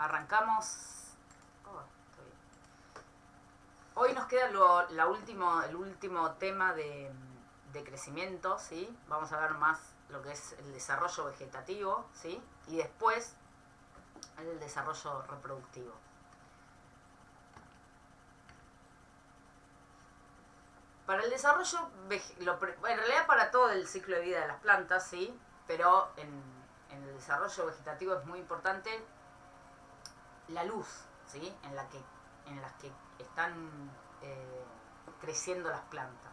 arrancamos. Hoy nos queda el último tema de crecimiento, ¿sí? Vamos a ver más lo que es el desarrollo vegetativo, ¿sí? Y después el desarrollo reproductivo. Para el desarrollo, en realidad para todo el ciclo de vida de las plantas, ¿sí? Pero en el desarrollo vegetativo es muy importante la luz, ¿sí? En las que están creciendo las plantas.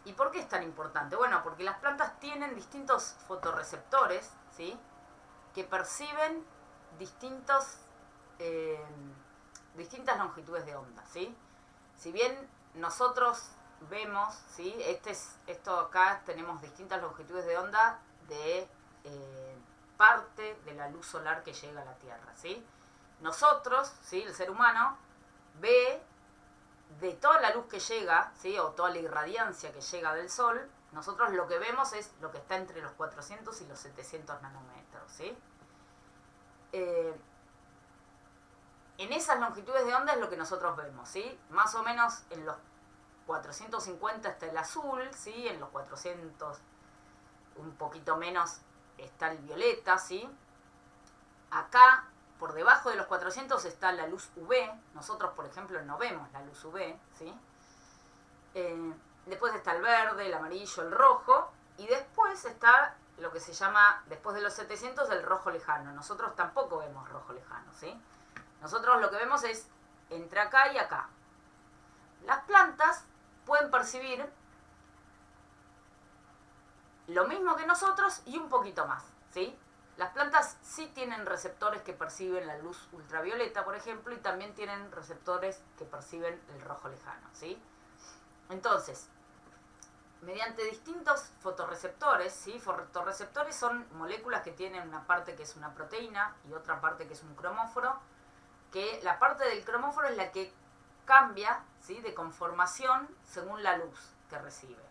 ¿Y por qué es tan importante? Bueno, porque las plantas tienen distintos fotorreceptores, ¿sí? Que perciben distintas longitudes de onda, ¿sí? Si bien nosotros vemos, ¿sí? Esto acá tenemos distintas longitudes de onda de parte de la luz solar que llega a la Tierra, ¿sí? Nosotros, ¿sí? El ser humano ve de toda la luz que llega, ¿sí? O toda la irradiancia que llega del Sol, nosotros lo que vemos es lo que está entre los 400 y los 700 nanómetros, ¿sí? En esas longitudes de onda es lo que nosotros vemos, ¿sí? Más o menos en los 450 está el azul, ¿sí? En los 400, un poquito menos, está el violeta, ¿sí? Acá, por debajo de los 400 está la luz UV. Nosotros, por ejemplo, no vemos la luz UV, ¿sí? Después está el verde, el amarillo, el rojo. Y después está lo que se llama, después de los 700, el rojo lejano. Nosotros tampoco vemos rojo lejano, ¿sí? Nosotros lo que vemos es entre acá y acá. Las plantas pueden percibir lo mismo que nosotros y un poquito más, ¿sí? Las plantas sí tienen receptores que perciben la luz ultravioleta, por ejemplo, y también tienen receptores que perciben el rojo lejano, ¿sí? Entonces, mediante distintos fotorreceptores, ¿sí? Fotorreceptores son moléculas que tienen una parte que es una proteína y otra parte que es un cromóforo, que la parte del cromóforo es la que cambia, ¿sí? De conformación según la luz que recibe.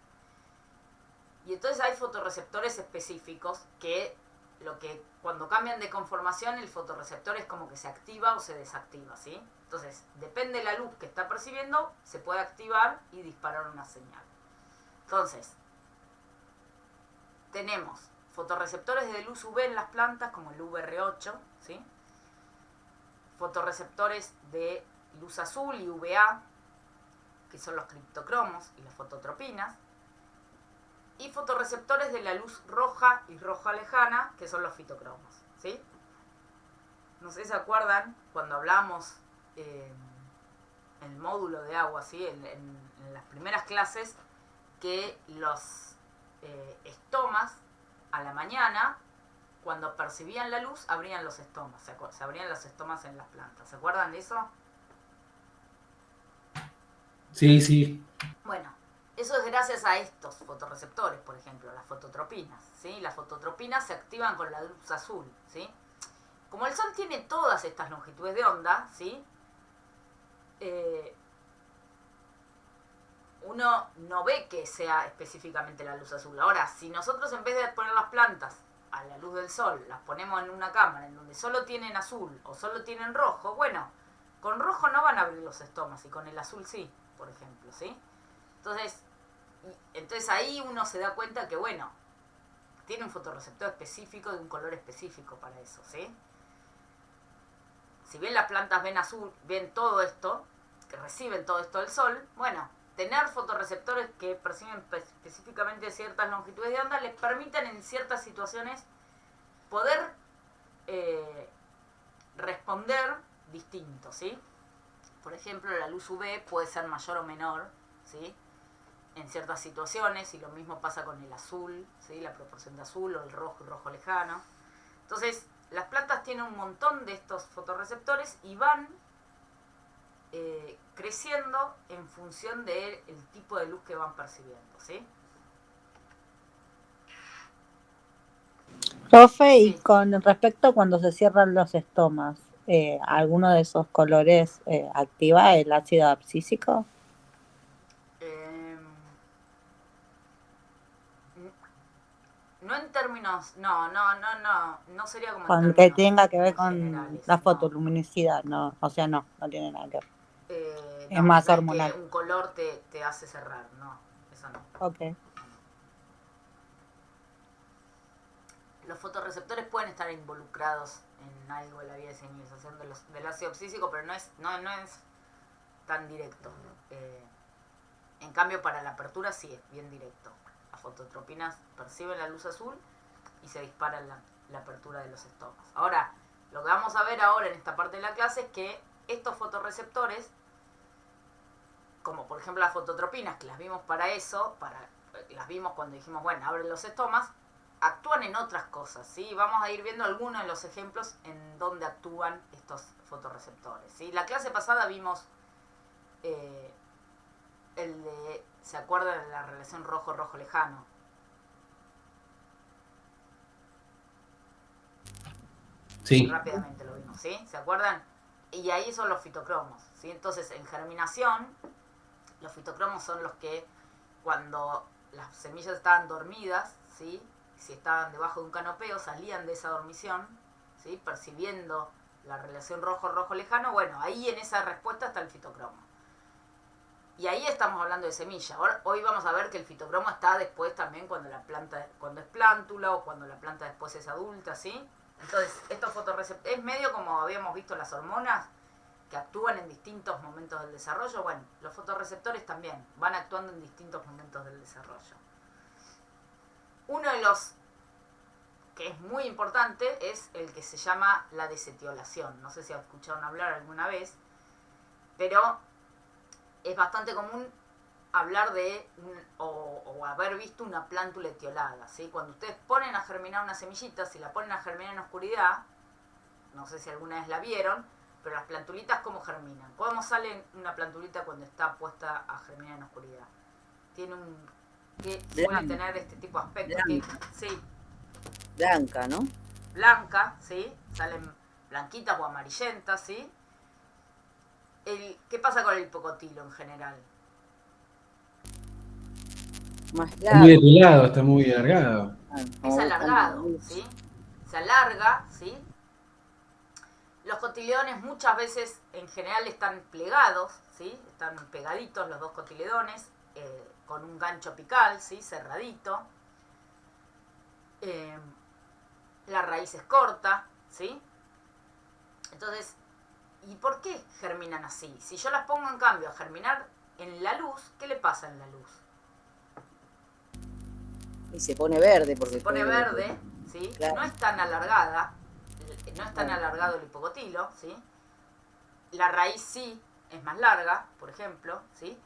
Y entonces hay fotorreceptores específicos que cuando cambian de conformación el fotorreceptor es como que se activa o se desactiva, ¿sí? Entonces, depende de la luz que está percibiendo, se puede activar y disparar una señal. Entonces, tenemos fotorreceptores de luz UV en las plantas, como el UVR8, ¿sí? Fotorreceptores de luz azul y UVA, que son los criptocromos y las fototropinas, y fotorreceptores de la luz roja y roja lejana, que son los fitocromos, ¿sí? No sé si se acuerdan cuando hablamos en el módulo de agua, ¿sí? En las primeras clases, que los estomas a la mañana, cuando percibían la luz, abrían los estomas, se abrían los estomas en las plantas. ¿Se acuerdan de eso? Sí, sí. Bueno, eso es gracias a estos fotorreceptores, por ejemplo, las fototropinas, ¿sí? Las fototropinas se activan con la luz azul, ¿sí? Como el Sol tiene todas estas longitudes de onda, ¿sí? Uno no ve que sea específicamente la luz azul. Ahora, si nosotros en vez de poner las plantas a la luz del sol, las ponemos en una cámara en donde solo tienen azul o solo tienen rojo, bueno, con rojo no van a abrir los estomas y con el azul sí, por ejemplo, ¿sí? Entonces ahí uno se da cuenta que, bueno, tiene un fotorreceptor específico de un color específico para eso, ¿sí? Si bien las plantas ven azul, ven todo esto, que reciben todo esto del sol, bueno, tener fotorreceptores que perciben específicamente ciertas longitudes de onda les permiten en ciertas situaciones poder responder distinto, ¿sí? Por ejemplo, la luz UV puede ser mayor o menor, ¿sí? En ciertas situaciones, y lo mismo pasa con el azul, ¿sí? La proporción de azul o el rojo lejano. Entonces, las plantas tienen un montón de estos fotorreceptores y van creciendo en función del tipo de luz que van percibiendo, ¿sí? Profe, y Sí. con respecto a cuando se cierran los estomas, ¿alguno de esos colores activa el ácido abscísico? No en términos términos, no sería como en Con que términos tenga que ver muy con generales, la no. fotoluminosidad, no, o sea, no tiene nada que ver. Es No, más no es hormonal. que un color te hace cerrar, no, eso no. Ok. Los fotorreceptores pueden estar involucrados en algo de la vía de señalización del ácido abscísico, pero no es tan directo. En cambio, para la apertura sí es bien directo. Las fototropinas perciben la luz azul y se dispara la apertura de los estomas. Ahora, lo que vamos a ver ahora en esta parte de la clase es que estos fotorreceptores, como por ejemplo las fototropinas, que las vimos para eso, las vimos cuando dijimos, bueno, abren los estomas, actúan en otras cosas, ¿sí? Vamos a ir viendo algunos de los ejemplos en donde actúan estos fotorreceptores, ¿sí? La clase pasada vimos el de, ¿se acuerdan de la relación rojo-rojo lejano? Sí. Rápidamente lo vimos, ¿sí? ¿Se acuerdan? Y ahí son los fitocromos, ¿sí? Entonces, en germinación, los fitocromos son los que cuando las semillas estaban dormidas, ¿sí? Si estaban debajo de un canopeo, salían de esa dormición, ¿sí? Percibiendo la relación rojo-rojo lejano. Bueno, ahí en esa respuesta está el fitocromo. Y ahí estamos hablando de semilla. Hoy vamos a ver que el fitocromo está después también cuando es plántula o cuando la planta después es adulta, ¿sí? Entonces, estos fotorreceptores es medio como habíamos visto las hormonas que actúan en distintos momentos del desarrollo. Bueno, los fotorreceptores también van actuando en distintos momentos del desarrollo. Uno de los que es muy importante es el que se llama la desetiolación. No sé si escucharon hablar alguna vez, pero es bastante común hablar de o haber visto una plántula etiolada, ¿sí? Cuando ustedes ponen a germinar una semillita, si la ponen a germinar en oscuridad, no sé si alguna vez la vieron, pero las plantulitas, ¿cómo germinan? ¿Cómo sale una plantulita cuando está puesta a germinar en oscuridad? Tiene que suele tener este tipo de aspectos. Sí, Blanca, ¿no? blanca, ¿sí? Salen blanquitas o amarillentas, ¿sí? ¿Qué pasa con el hipocotilo en general? Más Está muy largo. depilado, está muy alargado. Es alargado, ¿sí? Se alarga, ¿sí? Los cotiledones muchas veces en general están plegados, ¿sí? Están pegaditos los dos cotiledones, con un gancho apical, ¿sí? Cerradito. La raíz es corta, ¿sí? Entonces, ¿y por qué germinan así? Si yo las pongo en cambio a germinar en la luz, ¿qué le pasa en la luz? Y se pone verde porque se pone verde, ¿sí? Claro. No es tan alargada, no es tan alargado el hipocotilo, ¿sí? La raíz sí es más larga, por ejemplo, ¿sí?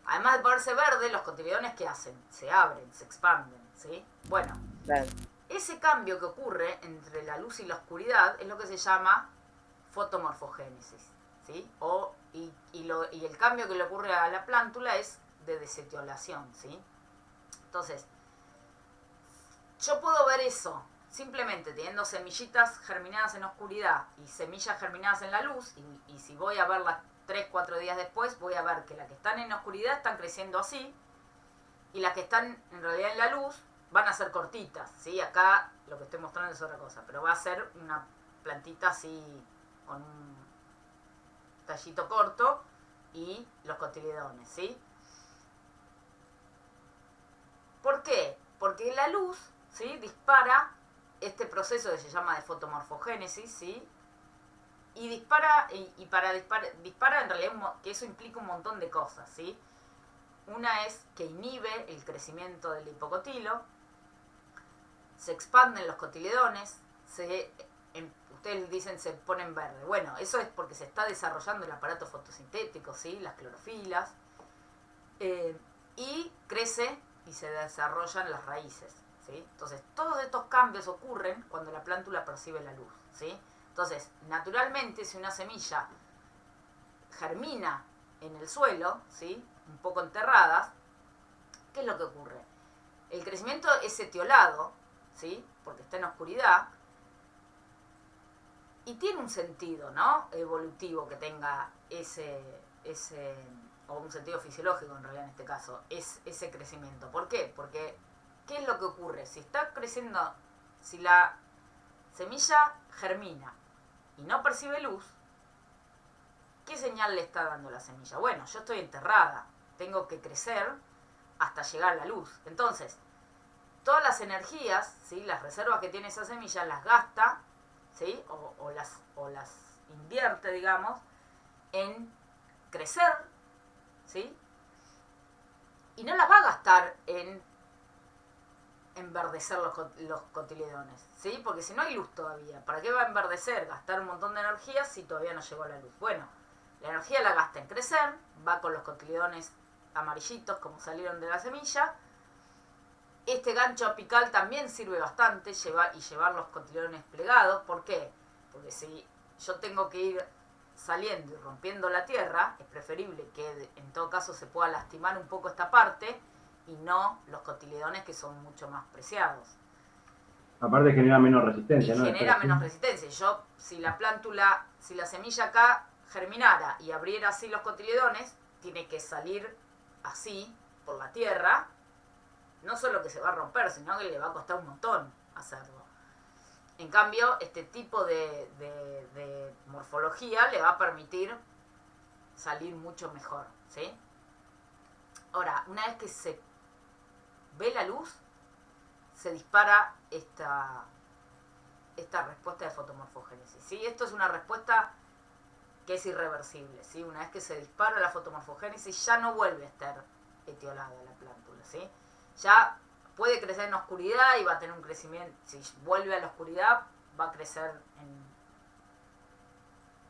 Además de ponerse verde, los cotiledones, ¿qué hacen? Se abren, se expanden, ¿sí? Bueno, Claro. ese cambio que ocurre entre la luz y la oscuridad es lo que se llama fotomorfogénesis, ¿sí? Y el cambio que le ocurre a la plántula es de desetiolación, ¿sí? Entonces, yo puedo ver eso simplemente teniendo semillitas germinadas en oscuridad y semillas germinadas en la luz, y si voy a verlas 3-4 días después, voy a ver que las que están en oscuridad están creciendo así, y las que están en realidad en la luz van a ser cortitas, ¿sí? Acá lo que estoy mostrando es otra cosa, pero va a ser una plantita así con un tallito corto y los cotiledones, ¿sí? ¿Por qué? Porque la luz, ¿sí? Dispara este proceso que se llama de fotomorfogénesis, ¿sí? Y dispara en realidad, que eso implica un montón de cosas, ¿sí? Una es que inhibe el crecimiento del hipocotilo, se expanden los cotiledones, ustedes dicen se ponen verde. Bueno, eso es porque se está desarrollando el aparato fotosintético, ¿sí? Las clorofilas, y crece y se desarrollan las raíces, ¿sí? Entonces, todos estos cambios ocurren cuando la plántula percibe la luz, ¿sí? Entonces, naturalmente, si una semilla germina en el suelo, ¿sí? Un poco enterradas, ¿qué es lo que ocurre? El crecimiento es etiolado, ¿sí? Porque está en oscuridad, y tiene un sentido, ¿no? Evolutivo que tenga o un sentido fisiológico en realidad en este caso, es ese crecimiento. ¿Por qué? Porque, ¿qué es lo que ocurre? Si está creciendo si la semilla germina y no percibe luz, ¿qué señal le está dando la semilla? Bueno, yo estoy enterrada, tengo que crecer hasta llegar a la luz. Entonces, todas las energías, ¿sí? Las reservas que tiene esa semilla las gasta, ¿sí? o las invierte, digamos, en crecer, ¿sí? Y no las va a gastar en enverdecer los cotiledones, ¿sí? Porque si no hay luz todavía, ¿para qué va a enverdecer? Gastar un montón de energía si todavía no llegó la luz. Bueno, la energía la gasta en crecer, va con los cotiledones amarillitos como salieron de la semilla. Este gancho apical también sirve bastante, llevar los cotiledones plegados. ¿Por qué? Porque si yo tengo que ir saliendo y rompiendo la tierra, es preferible que en todo caso se pueda lastimar un poco esta parte y no los cotiledones, que son mucho más preciados. Aparte genera menos resistencia, Y ¿no? genera menos resistencia. Yo, si la semilla acá germinara y abriera así los cotiledones, tiene que salir así por la tierra. No solo que se va a romper, sino que le va a costar un montón hacerlo. En cambio, este tipo de morfología le va a permitir salir mucho mejor, ¿sí? Ahora, una vez que se ve la luz, se dispara esta respuesta de fotomorfogénesis, ¿sí? Esto es una respuesta que es irreversible, ¿sí? Una vez que se dispara la fotomorfogénesis, ya no vuelve a estar etiolada la plántula, ¿sí? Ya puede crecer en oscuridad y va a tener un crecimiento. Si vuelve a la oscuridad, va a crecer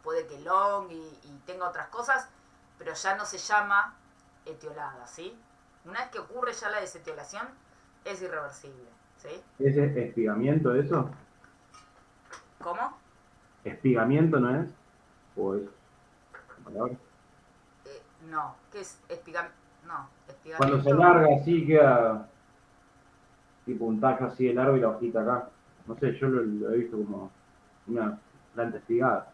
puede que long y tenga otras cosas, pero ya no se llama etiolada, ¿sí? Una vez que ocurre ya la desetiolación, es irreversible, ¿sí? ¿Es espigamiento eso? ¿Cómo? ¿Espigamiento no es? ¿O es palabra? No, ¿qué es espigamiento? No, espigamiento. Cuando se larga así queda tipo un tallo así de largo y la hojita acá. No sé, yo lo he visto como una planta espigada.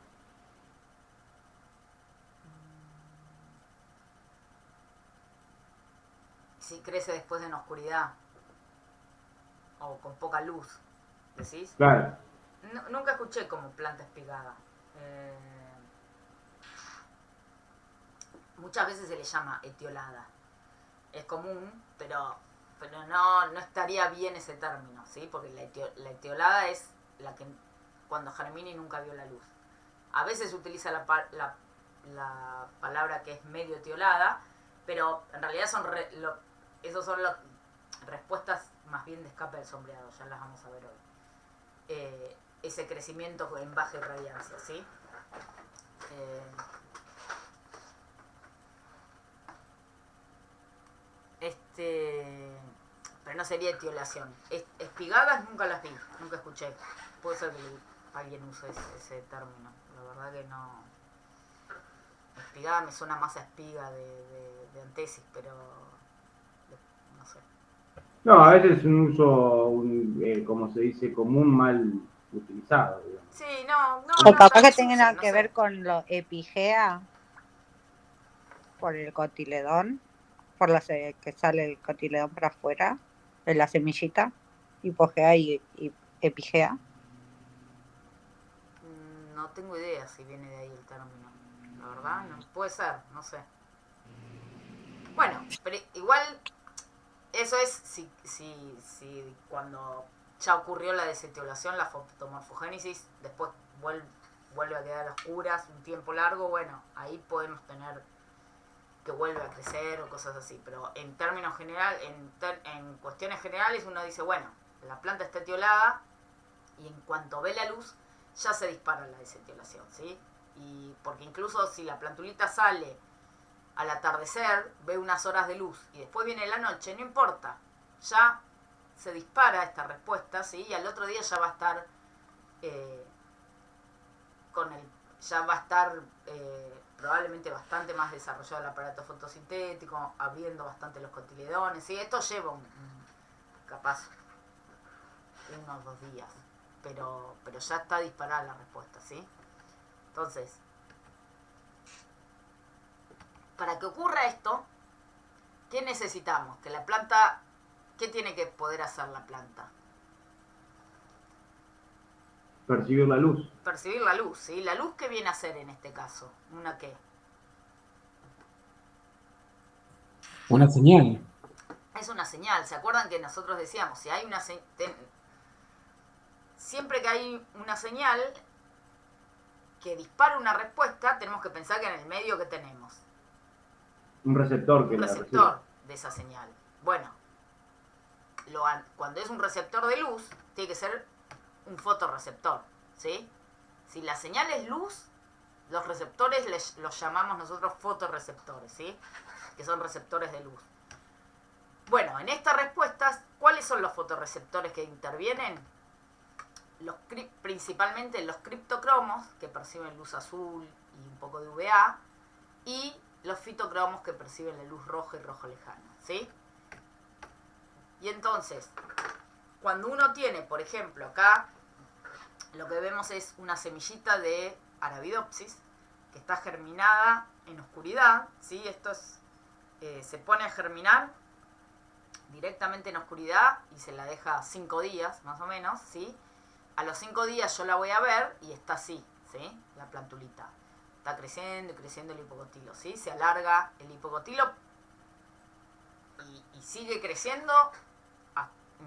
Si crece después en oscuridad o con poca luz, ¿decís? Claro. Nunca escuché como planta espigada. Muchas veces se le llama etiolada. Es común, pero no estaría bien ese término, ¿sí? Porque la etiolada es la que cuando germina y nunca vio la luz. A veces se utiliza la palabra que es medio etiolada, pero en realidad esos son las respuestas más bien de escape del sombreado, ya las vamos a ver hoy. Ese crecimiento en baja irradiancia, ¿sí? Pero no sería etiolación. Espigadas nunca las vi, nunca escuché. Puede ser que alguien use ese término. La verdad que no. Espigada me suena más a espiga de antesis, pero no sé. No, a veces es un uso, como se dice, común, mal utilizado, digamos. Sí, no. O capaz tal que vez tenga no que sé. ver con lo epigea, por el cotiledón, por que sale el cotiledón para afuera, de la semillita, hipogea y epigea. No tengo idea si viene de ahí el término. La verdad, no, puede ser, no sé. Bueno, pero igual eso es si cuando ya ocurrió la desetiolación, la fotomorfogénesis, después vuelve a quedar a oscuras un tiempo largo, bueno, ahí podemos tener que vuelve a crecer o cosas así. Pero en términos generales, en cuestiones generales, uno dice, bueno, la planta está etiolada y en cuanto ve la luz, ya se dispara la desetiolación, ¿sí? Y porque incluso si la plantulita sale al atardecer, ve unas horas de luz y después viene la noche, no importa, ya se dispara esta respuesta, ¿sí? Y al otro día ya va a estar probablemente bastante más desarrollado el aparato fotosintético, abriendo bastante los cotiledones, ¿sí? Esto lleva capaz 1 o 2 días, pero ya está disparada la respuesta, ¿sí? Entonces, para que ocurra esto, ¿qué necesitamos? Que la planta, ¿qué tiene que poder hacer la planta? Percibir la luz. Percibir la luz, ¿sí? ¿La luz qué viene a ser en este caso? ¿Una qué? Una señal. Es una señal. ¿Se acuerdan que nosotros decíamos, si hay una siempre que hay una señal que dispara una respuesta, tenemos que pensar que en el medio que tenemos Un receptor que un la receptor de esa señal. Bueno, cuando es un receptor de luz, tiene que ser un fotorreceptor, ¿sí? Si la señal es luz, los receptores los llamamos nosotros fotorreceptores, ¿sí? Que son receptores de luz. Bueno, en estas respuestas, ¿cuáles son los fotorreceptores que intervienen? Principalmente los criptocromos, que perciben luz azul y un poco de UVA, y los fitocromos, que perciben la luz roja y rojo lejano, ¿sí? Y entonces, cuando uno tiene, por ejemplo, acá, lo que vemos es una semillita de Arabidopsis, que está germinada en oscuridad, ¿sí? Esto es, se pone a germinar directamente en oscuridad y se la deja 5 días, más o menos, ¿sí? A los 5 días yo la voy a ver y está así, ¿sí? La plantulita. Está creciendo y creciendo el hipocotilo, ¿sí? Se alarga el hipocotilo y sigue creciendo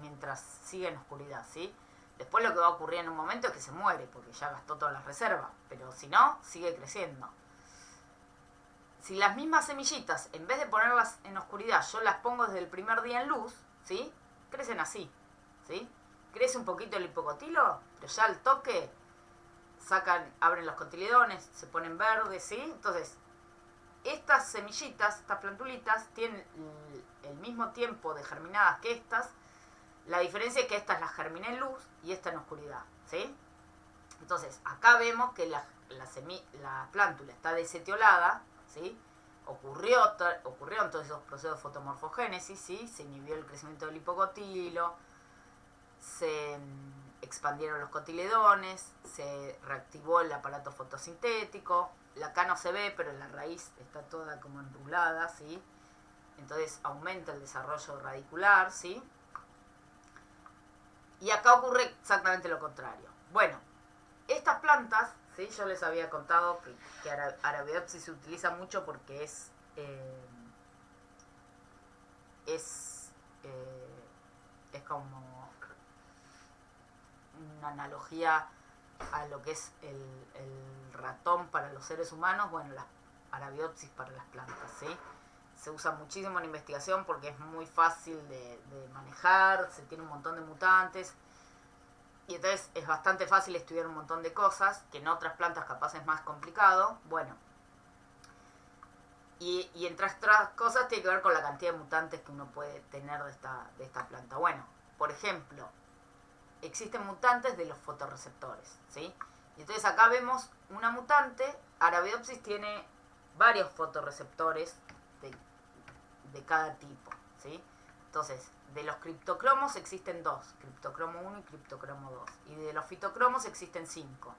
mientras sigue en oscuridad, ¿sí? Después lo que va a ocurrir en un momento es que se muere, porque ya gastó todas las reservas, pero si no, sigue creciendo. Si las mismas semillitas, en vez de ponerlas en oscuridad, yo las pongo desde el primer día en luz, ¿sí? Crecen así, ¿sí? Crece un poquito el hipocotilo, pero ya al toque abren los cotiledones, se ponen verdes, ¿sí? Entonces, estas semillitas, estas plantulitas, tienen el mismo tiempo de germinadas que estas. La diferencia es que estas las germiné en luz y esta en oscuridad, ¿sí? Entonces, acá vemos que la plántula está desetiolada, ¿sí? Ocurrió entonces esos procesos de fotomorfogénesis, ¿sí? Se inhibió el crecimiento del hipocotilo, se expandieron los cotiledones, se reactivó el aparato fotosintético. Acá no se ve, pero la raíz está toda como enrulada, ¿sí? Entonces aumenta el desarrollo radicular, ¿sí? Y acá ocurre exactamente lo contrario. Bueno, estas plantas, ¿sí? Yo les había contado que Arabidopsis se utiliza mucho porque es como una analogía a lo que es el ratón para los seres humanos, bueno, la Arabidopsis para las plantas, ¿sí? Se usa muchísimo en investigación porque es muy fácil de manejar, se tiene un montón de mutantes, y entonces es bastante fácil estudiar un montón de cosas, que en otras plantas capaz es más complicado, bueno. Y entre otras cosas tiene que ver con la cantidad de mutantes que uno puede tener de esta planta. Bueno, por ejemplo, existen mutantes de los fotorreceptores, ¿sí? Y entonces acá vemos una mutante. Arabidopsis tiene varios fotorreceptores de cada tipo, ¿sí? Entonces, de los criptocromos existen 2, criptocromo 1 y criptocromo 2. Y de los fitocromos existen 5.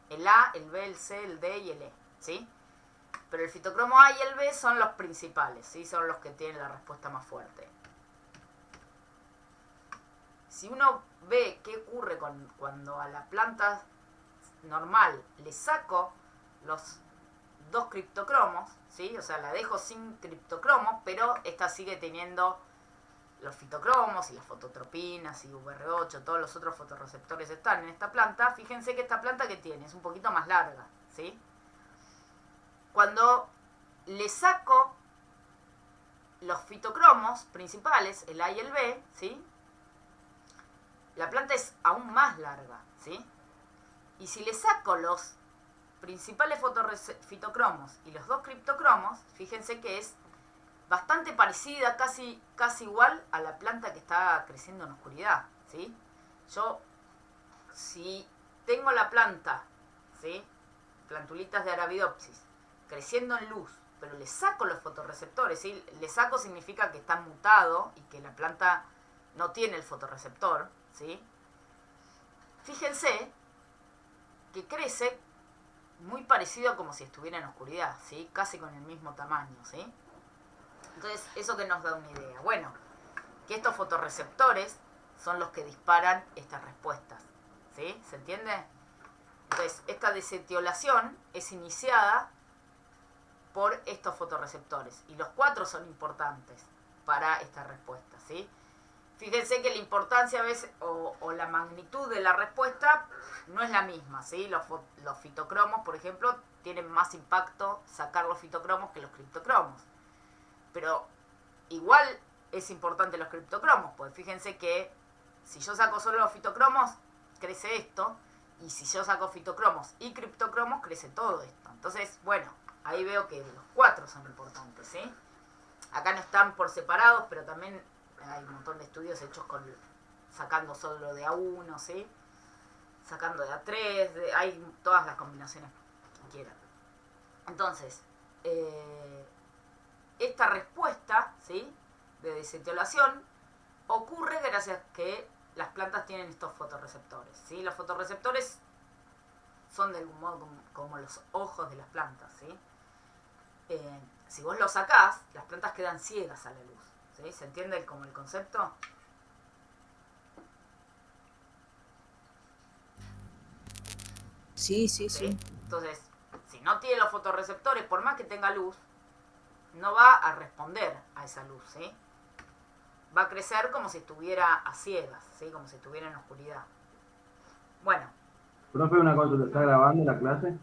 El A, el B, el C, el D y el E, ¿sí? Pero el fitocromo A y el B son los principales, ¿sí? Son los que tienen la respuesta más fuerte. Si uno ve qué ocurre cuando a la planta normal le saco los 2 criptocromos, ¿sí? O sea, la dejo sin criptocromo, pero esta sigue teniendo los fitocromos y las fototropinas y VR8, todos los otros fotorreceptores están en esta planta. Fíjense que esta planta que tiene es un poquito más larga, ¿sí? Cuando le saco los fitocromos principales, el A y el B, ¿sí? La planta es aún más larga, ¿sí? Y si le saco los principales fitocromos y los 2 criptocromos, fíjense que es bastante parecida, casi igual a la planta que está creciendo en oscuridad, ¿sí? Yo, si tengo la planta, ¿sí? Plantulitas de Arabidopsis, creciendo en luz, pero le saco los fotorreceptores, ¿sí? Le saco significa que está mutado y que la planta no tiene el fotorreceptor, ¿sí? Fíjense que crece muy parecido a como si estuviera en oscuridad, ¿sí? Casi con el mismo tamaño, ¿sí? Entonces, ¿eso que nos da una idea? Bueno, que estos fotorreceptores son los que disparan estas respuestas, ¿sí? ¿Se entiende? Entonces, esta desetiolación es iniciada por estos fotorreceptores. Y los 4 son importantes para esta respuesta, ¿sí? Fíjense que la importancia a veces, o la magnitud de la respuesta no es la misma, ¿sí? Los fitocromos, por ejemplo, tienen más impacto sacar los fitocromos que los criptocromos. Pero igual es importante los criptocromos, pues fíjense que si yo saco solo los fitocromos, crece esto, y si yo saco fitocromos y criptocromos, crece todo esto. Entonces, bueno, ahí veo que los 4 son importantes, ¿sí? Acá no están por separados, pero también hay un montón de estudios hechos sacando solo de A1, ¿sí? Sacando de A3, hay todas las combinaciones que quieran. Entonces, esta respuesta, ¿sí?, de desetiolación ocurre gracias a que las plantas tienen estos fotorreceptores, ¿sí? Los fotorreceptores son de algún modo como los ojos de las plantas, ¿sí? Si vos los sacás, las plantas quedan ciegas a la luz, ¿sí? ¿Se entiende como el concepto? Sí, sí, sí. Entonces, si no tiene los fotorreceptores, por más que tenga luz, no va a responder a esa luz, ¿sí? Va a crecer como si estuviera a ciegas, ¿sí? Como si estuviera en oscuridad. Bueno. Profe, una cosa, ¿te está grabando la clase?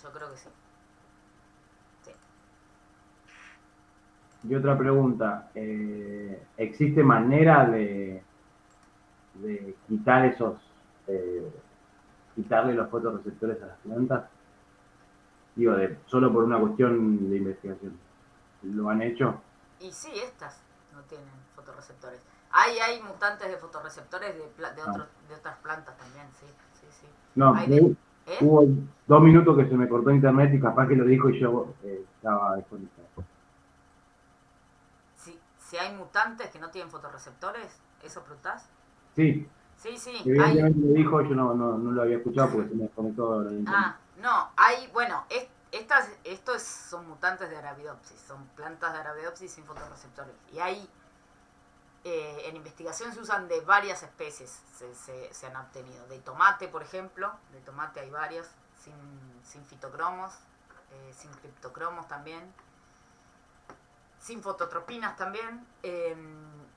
Yo creo que sí. Sí. Y otra pregunta, ¿existe manera de quitar quitarle los fotorreceptores a las plantas? Digo, solo por una cuestión de investigación. ¿Lo han hecho? Y sí, estas no tienen fotorreceptores. Hay mutantes de fotorreceptores de otras plantas también, sí. No, ¿Eh? hubo 2 minutos que se me cortó internet y capaz que lo dijo y yo estaba desconectado. Si hay mutantes que no tienen fotorreceptores, ¿eso preguntás? Sí. Sí, Evidentemente lo dijo, yo no lo había escuchado porque se me desconectó la internet. No, bueno, estos son mutantes de Arabidopsis, son plantas de Arabidopsis sin fotorreceptores. Y hay, en investigación se usan de varias especies, se han obtenido. De tomate, por ejemplo, de tomate hay varias, sin fitocromos, sin criptocromos también, sin fototropinas también.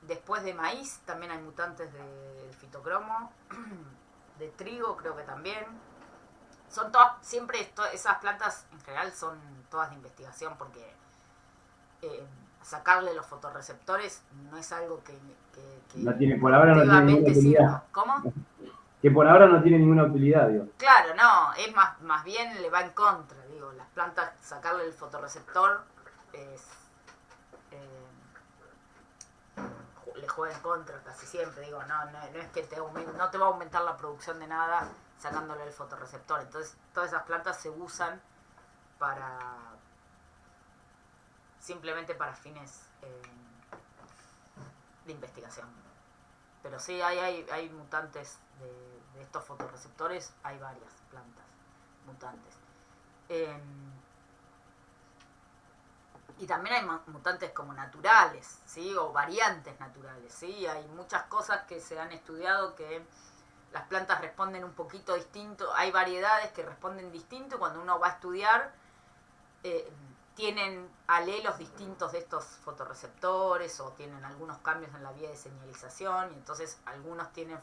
Después de maíz también hay mutantes de fitocromo, de trigo creo que también. Son todas, siempre esas plantas en general son todas de investigación porque sacarle los fotorreceptores no es algo que no tiene, por ahora no tiene ninguna utilidad. sirva. ¿Cómo? Que por ahora no tiene ninguna utilidad, digo. Claro, no, es más bien le va en contra, digo, las plantas sacarle el fotorreceptor le juega en contra casi siempre, digo, no es que no te va a aumentar la producción de nada sacándole el fotorreceptor. Entonces todas esas plantas se usan simplemente para fines de investigación. Pero sí hay mutantes de estos fotorreceptores, hay varias plantas mutantes. Y también hay mutantes como naturales, ¿sí? O variantes naturales, ¿sí? Hay muchas cosas que se han estudiado que las plantas responden un poquito distinto. Hay variedades que responden distinto. Cuando uno va a estudiar, tienen alelos distintos de estos fotorreceptores o tienen algunos cambios en la vía de señalización. Y entonces algunos tienen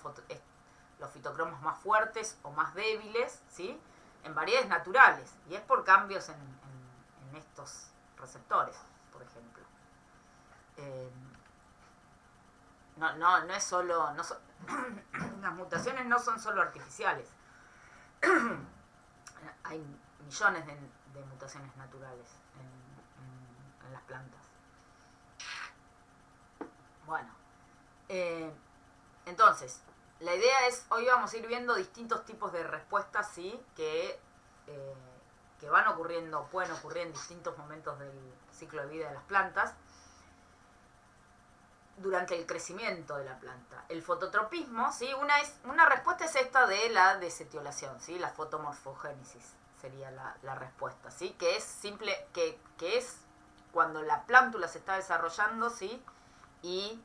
los fitocromos más fuertes o más débiles, ¿sí? En variedades naturales. Y es por cambios en estos receptores, por ejemplo. No es solo... las mutaciones no son solo artificiales. Hay millones de mutaciones naturales en las plantas. Bueno. Entonces, la idea es, hoy vamos a ir viendo distintos tipos de respuestas, ¿sí? Que van ocurriendo, pueden ocurrir en distintos momentos del ciclo de vida de las plantas durante el crecimiento de la planta. El fototropismo, ¿sí? Una respuesta es esta de la desetiolación, ¿sí? La fotomorfogénesis sería la respuesta, ¿sí? Que es simple, que es cuando la plántula se está desarrollando, ¿sí? Y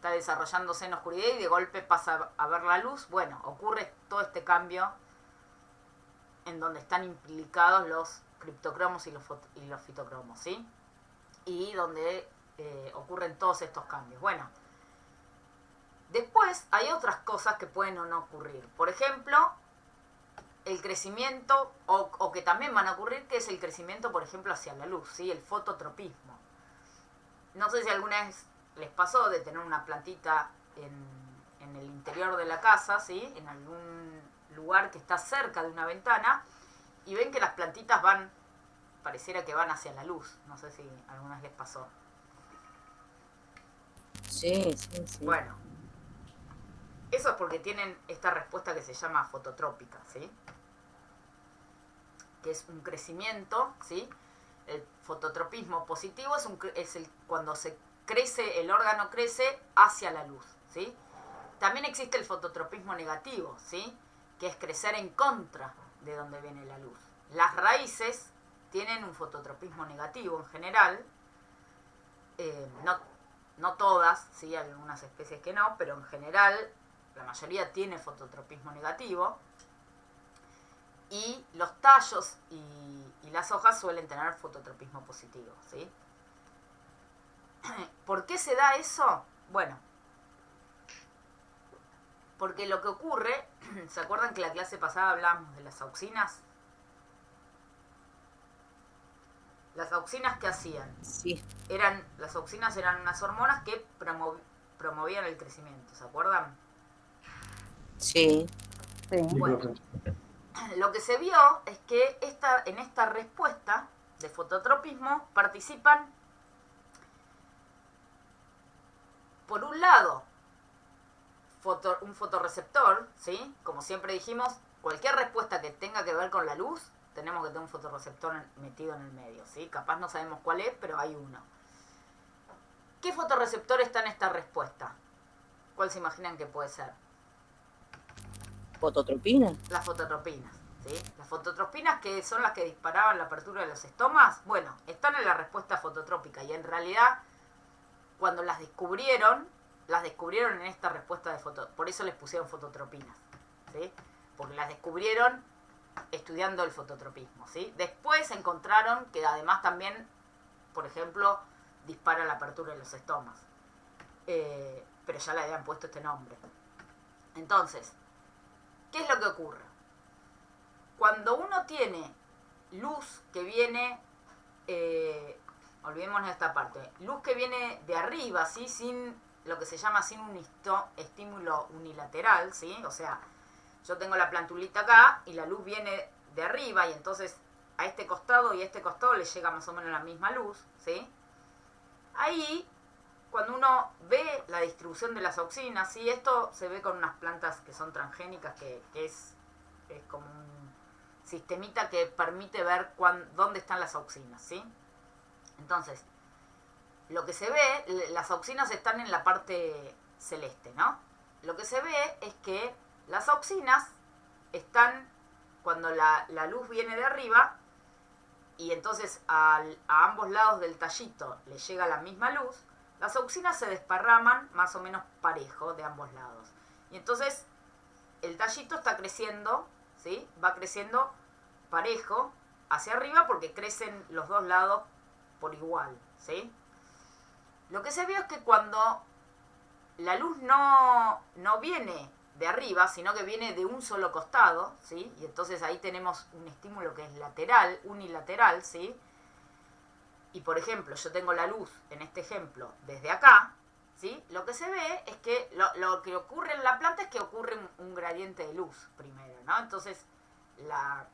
está desarrollándose en oscuridad y de golpe pasa a ver la luz. Bueno, ocurre todo este cambio en donde están implicados los criptocromos y los fitocromos, ¿sí? Y donde ocurren todos estos cambios. Bueno, después hay otras cosas que pueden o no ocurrir. Por ejemplo, el crecimiento, o que también van a ocurrir, que es el crecimiento, por ejemplo, hacia la luz, ¿sí? El fototropismo. No sé si alguna vez les pasó de tener una plantita en el interior de la casa, ¿sí? En algún lugar que está cerca de una ventana, y ven que las plantitas pareciera que van hacia la luz. No sé si alguna vez les pasó. Sí. Bueno, eso es porque tienen esta respuesta que se llama fototrópica, ¿sí? Que es un crecimiento, ¿sí? El fototropismo positivo es cuando el órgano crece hacia la luz, ¿sí? También existe el fototropismo negativo, ¿sí? Que es crecer en contra de donde viene la luz. Las raíces tienen un fototropismo negativo en general, no todas, ¿sí? Hay algunas especies que no, pero en general la mayoría tiene fototropismo negativo. Y los tallos y las hojas suelen tener fototropismo positivo, ¿sí? ¿Por qué se da eso? Bueno, porque lo que ocurre, ¿se acuerdan que la clase pasada hablamos de las auxinas? Las auxinas, ¿qué hacían? Sí. Las auxinas eran unas hormonas que promovían el crecimiento, ¿se acuerdan? Sí. Sí. Sí, Bueno. profe. Lo que se vio es que en esta respuesta de fototropismo participan, por un lado, un fotorreceptor, ¿sí? Como siempre dijimos, cualquier respuesta que tenga que ver con la luz, tenemos que tener un fotorreceptor metido en el medio, ¿sí? Capaz no sabemos cuál es, pero hay uno. ¿Qué fotorreceptor está en esta respuesta? ¿Cuál se imaginan que puede ser? ¿Fototropina? Las fototropinas, ¿sí? Las fototropinas, que son las que disparaban la apertura de los estomas, bueno, están en la respuesta fototrópica y en realidad cuando las descubrieron en esta respuesta de por eso les pusieron fototropinas, ¿sí? Porque las descubrieron estudiando el fototropismo, ¿sí? Después encontraron que además también, por ejemplo, dispara la apertura de los estomas, pero ya le habían puesto este nombre. Entonces, ¿qué es lo que ocurre? Cuando uno tiene luz que viene, olvidémonos de esta parte, luz que viene de arriba, ¿sí? Sin lo que se llama sin un estímulo unilateral, ¿sí? O sea, yo tengo la plantulita acá y la luz viene de arriba y entonces a este costado y a este costado le llega más o menos la misma luz, ¿sí? Ahí, cuando uno ve la distribución de las auxinas, ¿sí? Esto se ve con unas plantas que son transgénicas, que es como un sistemita que permite ver dónde están las auxinas, ¿sí? Entonces, lo que se ve, las auxinas están en la parte celeste, ¿no? Lo que se ve es que las auxinas están cuando la luz viene de arriba y entonces a ambos lados del tallito le llega la misma luz, las auxinas se desparraman más o menos parejo de ambos lados. Y entonces el tallito está creciendo, ¿sí? Va creciendo parejo hacia arriba porque crecen los dos lados por igual, ¿sí? Lo que se vio es que cuando la luz no viene de arriba, sino que viene de un solo costado, ¿sí? Y entonces ahí tenemos un estímulo que es lateral, unilateral, ¿sí? Y por ejemplo, yo tengo la luz, en este ejemplo, desde acá, ¿sí? Lo que se ve es que lo que ocurre en la planta es que ocurre un gradiente de luz primero, ¿no? Entonces, la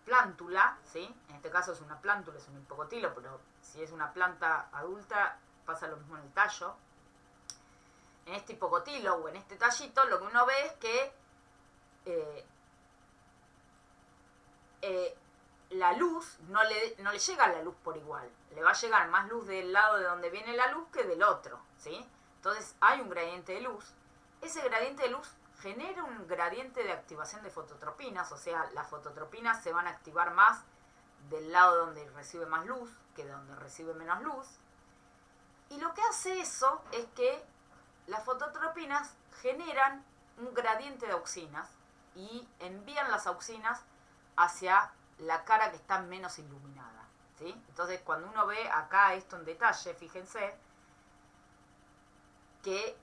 plántula, ¿sí? En este caso es una plántula, es un hipocotilo, pero si es una planta adulta pasa lo mismo en el tallo. En este hipocotilo o en este tallito lo que uno ve es que la luz no le llega a la luz por igual. Le va a llegar más luz del lado de donde viene la luz que del otro, ¿sí? Entonces hay un gradiente de luz. Ese gradiente de luz genera un gradiente de activación de fototropinas, o sea, las fototropinas se van a activar más del lado donde recibe más luz que de donde recibe menos luz. Y lo que hace eso es que las fototropinas generan un gradiente de auxinas y envían las auxinas hacia la cara que está menos iluminada, ¿sí? Entonces, cuando uno ve acá esto en detalle, fíjense que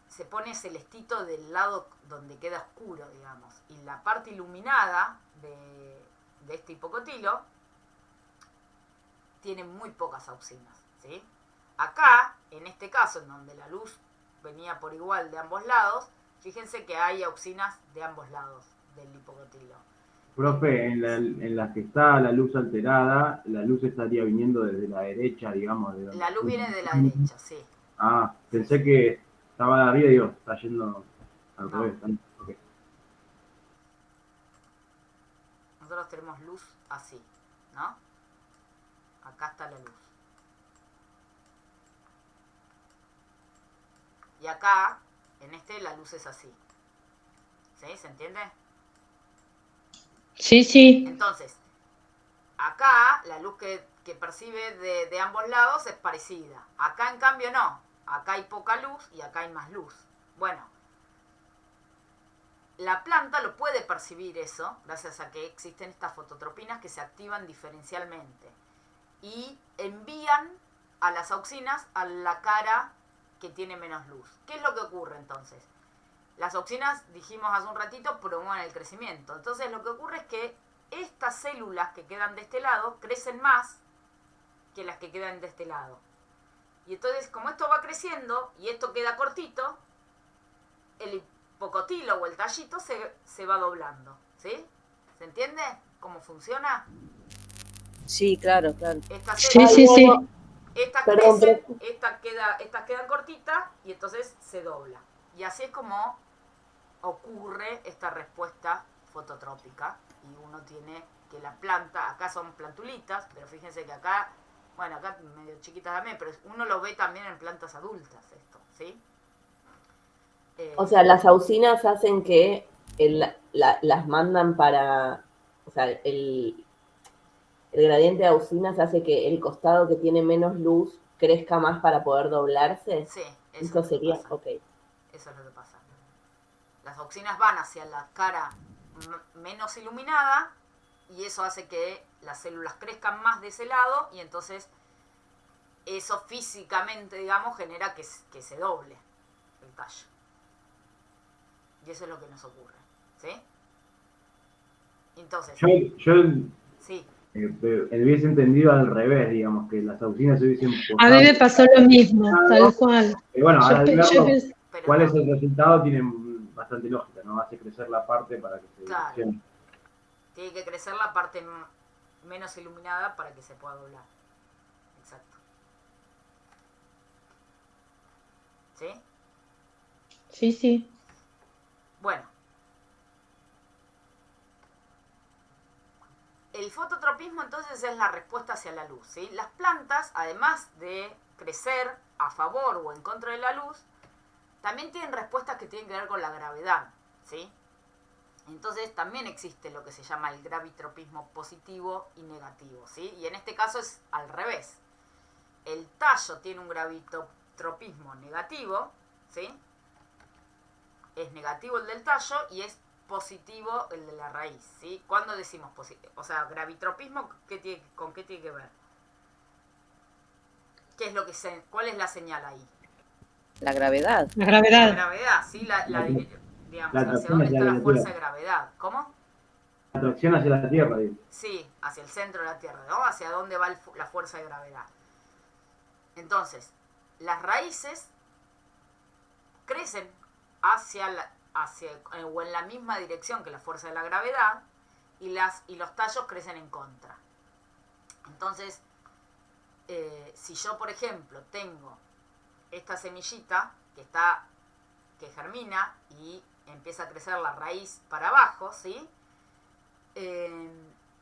se pone celestito del lado donde queda oscuro, digamos, y la parte iluminada de este hipocotilo tiene muy pocas auxinas, ¿sí? Acá, en este caso, en donde la luz venía por igual de ambos lados, fíjense que hay auxinas de ambos lados del hipocotilo. Profe, en la que está la luz alterada, la luz estaría viniendo desde la derecha, digamos. De La luz viene de la derecha, sí. Ah, pensé que estaba de arriba y digo, está yendo al No. revés. Okay. Nosotros tenemos luz así, ¿no? Acá está la luz. Y acá, en este, la luz es así. ¿Sí? ¿Se entiende? Sí, sí. Entonces, acá la luz que percibe de ambos lados es parecida. Acá, en cambio, no. Acá hay poca luz y acá hay más luz. Bueno, la planta lo puede percibir eso, gracias a que existen estas fototropinas que se activan diferencialmente y envían a las auxinas a la cara que tiene menos luz. ¿Qué es lo que ocurre entonces? Las auxinas, dijimos hace un ratito, promueven el crecimiento. Entonces lo que ocurre es que estas células que quedan de este lado crecen más que las que quedan de este lado. Y entonces, como esto va creciendo y esto queda cortito, el hipocotilo o el tallito se va doblando, ¿sí? ¿Se entiende cómo funciona? Sí, claro, claro. Estas Sí, células, sí, sí. estas Perdón, crecen, pero- estas quedan cortitas y entonces se dobla. Y así es como ocurre esta respuesta fototrópica. Y uno tiene que la planta, acá son plantulitas, pero fíjense que acá, bueno, acá medio chiquitas también, pero uno lo ve también en plantas adultas esto, ¿sí? O sea, las auxinas hacen que las mandan para, o sea, el gradiente de auxinas hace que el costado que tiene menos luz crezca más para poder doblarse. Sí, eso Eso es lo que sería, pasa. ok. Eso es lo que pasa. Las auxinas van hacia la cara menos iluminada y eso hace que las células crezcan más de ese lado y entonces eso físicamente, digamos, genera que se doble el tallo. Y eso es lo que nos ocurre, ¿sí? Entonces, Yo sí, hubiese entendido al revés, digamos, que las auxinas se hubiesen A mí me pasó lo mismo, tal cual. Bueno, Yo, ahora al pe- yo verlo, pensé- pero cuál no. es el resultado tiene bastante lógica, ¿no? Hace crecer la parte para que se Claro. direccione. Tiene que crecer la parte menos iluminada para que se pueda doblar. Exacto. ¿Sí? Sí, sí. Bueno. El fototropismo entonces es la respuesta hacia la luz, ¿sí? Las plantas, además de crecer a favor o en contra de la luz, también tienen respuestas que tienen que ver con la gravedad, ¿sí? Entonces también existe lo que se llama el gravitropismo positivo y negativo, ¿sí? Y en este caso es al revés. El tallo tiene un gravitropismo negativo, ¿sí? Es negativo el del tallo y es positivo el de la raíz, ¿sí? ¿Cuándo decimos positivo? O sea, gravitropismo, ¿con qué tiene que ver? ¿Qué es lo que ¿cuál es la señal ahí? La gravedad. La La gravedad. gravedad, ¿sí? Digamos, La hacia atracción dónde hacia está la la fuerza Tierra. de gravedad. ¿Cómo? La atracción hacia la Tierra, digo. Sí, hacia el centro de la Tierra, ¿no? Hacia dónde va la fuerza de gravedad. Entonces, las raíces crecen o en la misma dirección que la fuerza de la gravedad y los tallos crecen en contra. Entonces, si yo, por ejemplo, tengo esta semillita que germina y empieza a crecer la raíz para abajo, ¿sí?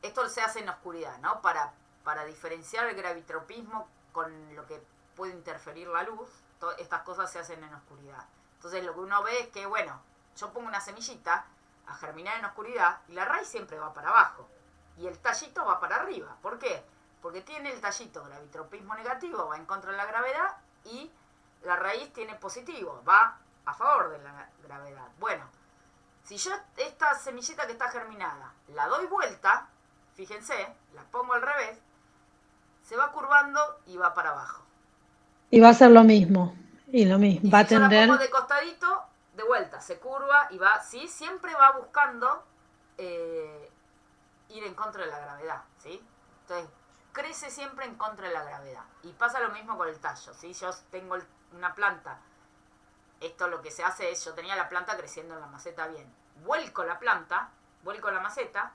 Esto se hace en oscuridad, ¿no? Para diferenciar el gravitropismo con lo que puede interferir la luz, estas cosas se hacen en oscuridad. Entonces lo que uno ve es que, bueno, yo pongo una semillita a germinar en oscuridad y la raíz siempre va para abajo y el tallito va para arriba. ¿Por qué? Porque tiene el tallito gravitropismo negativo, va en contra de la gravedad, y la raíz tiene positivo, va a favor de la gravedad. Bueno, si yo esta semillita que está germinada la doy vuelta, fíjense, la pongo al revés, se va curvando y va para abajo. Y va a ser lo mismo. Y lo mismo. Y Va a si yo la tender. pongo de costadito, de vuelta, se curva y va, ¿sí? Siempre va buscando ir en contra de la gravedad, ¿sí? Entonces, crece siempre en contra de la gravedad. Y pasa lo mismo con el tallo, ¿sí? Yo tengo una planta, esto lo que se hace es, yo tenía la planta creciendo en la maceta bien. Vuelco la planta, vuelco la maceta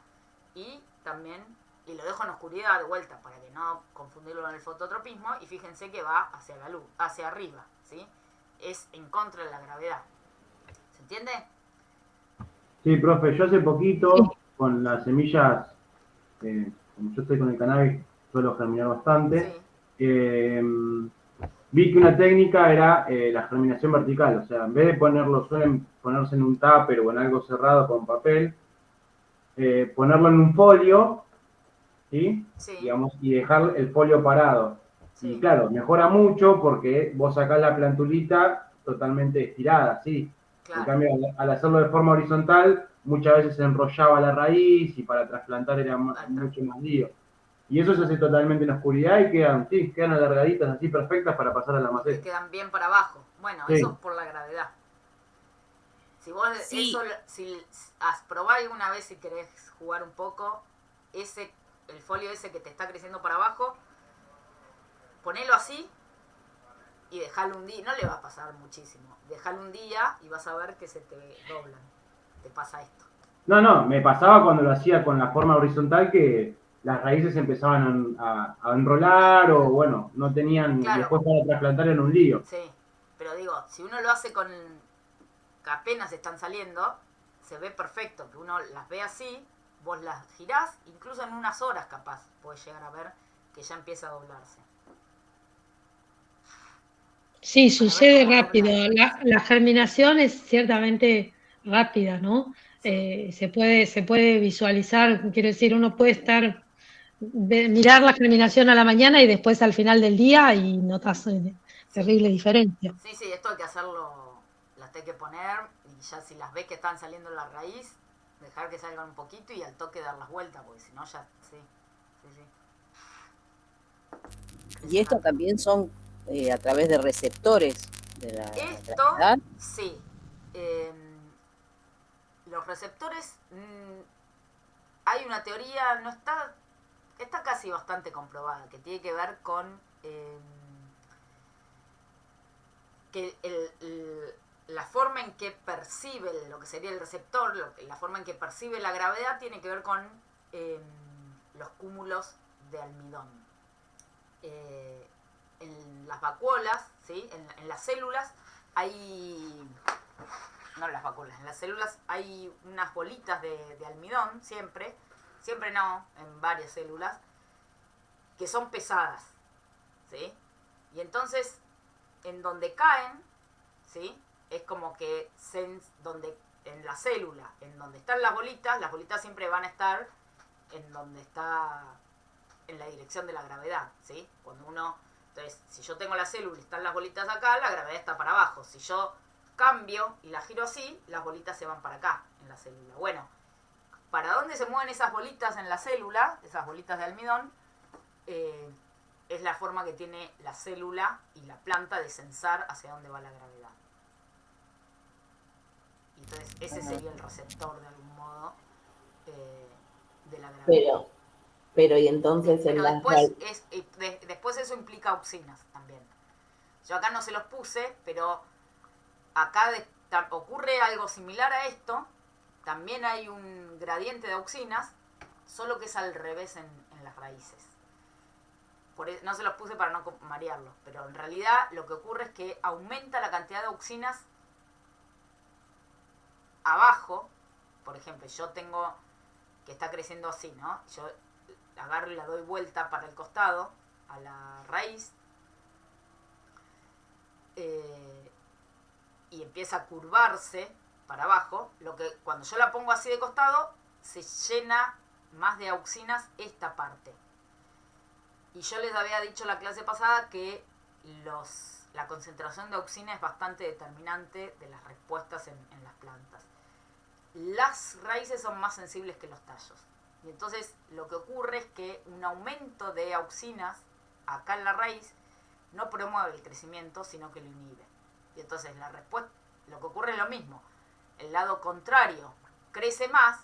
y también, y lo dejo en oscuridad de vuelta para que no confundirlo con el fototropismo, y fíjense que va hacia la luz, hacia arriba, ¿sí? Es en contra de la gravedad. ¿Se entiende? Sí, profe, yo hace poquito, con las semillas, como yo estoy con el cannabis, suelo germinar bastante, vi que una técnica era la germinación vertical, o sea, en vez de ponerlo, suelen ponerse en un tupper o en algo cerrado con papel, ponerlo en un folio, ¿sí? Sí. Digamos, y dejar el folio parado. Sí. Y claro, mejora mucho porque vos sacás la plantulita totalmente estirada, ¿sí? Claro. En cambio, al hacerlo de forma horizontal, muchas veces se enrollaba la raíz y para trasplantar era mucho más lío. Y eso se hace totalmente en oscuridad y quedan alargaditas así perfectas para pasar a la Que maceta. quedan bien para abajo. Bueno, Sí. eso es por la gravedad. Si vos Sí. eso, si probá alguna vez, si querés jugar un poco, el folio ese que te está creciendo para abajo, ponelo así y dejalo un día. No le va a pasar muchísimo. Dejalo un día y vas a ver que se te doblan. Te pasa esto. No, me pasaba cuando lo hacía con la forma horizontal que las raíces empezaban a enrolar o bueno, no tenían, Claro. después para trasplantar en un lío. Sí, pero digo, si uno lo hace con que apenas están saliendo, se ve perfecto, que uno las ve así, vos las girás, incluso en unas horas capaz podés llegar a ver que ya empieza a doblarse. Sí, Para ver sucede cómo rápido. dobla. La germinación es ciertamente rápida, ¿no? Sí. Se puede visualizar, quiero decir, uno puede mirar la germinación a la mañana y después al final del día y notas terrible diferencia. Sí, esto hay que hacerlo, las hay que poner y ya si las ves que están saliendo en la raíz, dejar que salgan un poquito y al toque dar las vueltas, porque si no ya, sí. Y esto también son a través de receptores de la Esto, gravedad. sí. Los receptores, hay una teoría, no está casi bastante comprobada, que tiene que ver con que la forma en que percibe lo que sería el receptor, la forma en que percibe la gravedad tiene que ver con los cúmulos de almidón. En las vacuolas, ¿sí? En las células hay... No en las vacuolas, en las células hay unas bolitas de almidón, siempre no, en varias células, que son pesadas, ¿sí? Y entonces, en donde caen, ¿sí? Es como que en la célula, en donde están las bolitas siempre van a estar en donde está, en la dirección de la gravedad, ¿sí? Entonces, si yo tengo la célula y están las bolitas acá, la gravedad está para abajo. Si yo cambio y la giro así, las bolitas se van para acá, en la célula. Bueno, ¿para dónde se mueven esas bolitas en la célula, esas bolitas de almidón? Es la forma que tiene la célula y la planta de censar hacia dónde va la gravedad. Y entonces ese sería el receptor, de algún modo, de la gravedad. Pero y entonces Pero en después eso implica auxinas también. Yo acá no se los puse, pero acá ocurre algo similar a esto. También hay un gradiente de auxinas, solo que es al revés en las raíces. No se los puse para no marearlos, pero en realidad lo que ocurre es que aumenta la cantidad de auxinas abajo. Por ejemplo, yo tengo que está creciendo así, ¿no? Yo agarro y la doy vuelta para el costado a la raíz y empieza a curvarse para abajo. Cuando yo la pongo así de costado, se llena más de auxinas esta parte. Y yo les había dicho la clase pasada que la concentración de auxina es bastante determinante de las respuestas en las plantas. Las raíces son más sensibles que los tallos. Y entonces lo que ocurre es que un aumento de auxinas acá en la raíz no promueve el crecimiento, sino que lo inhibe. Y entonces la respuesta, lo que ocurre es lo mismo. El lado contrario crece más,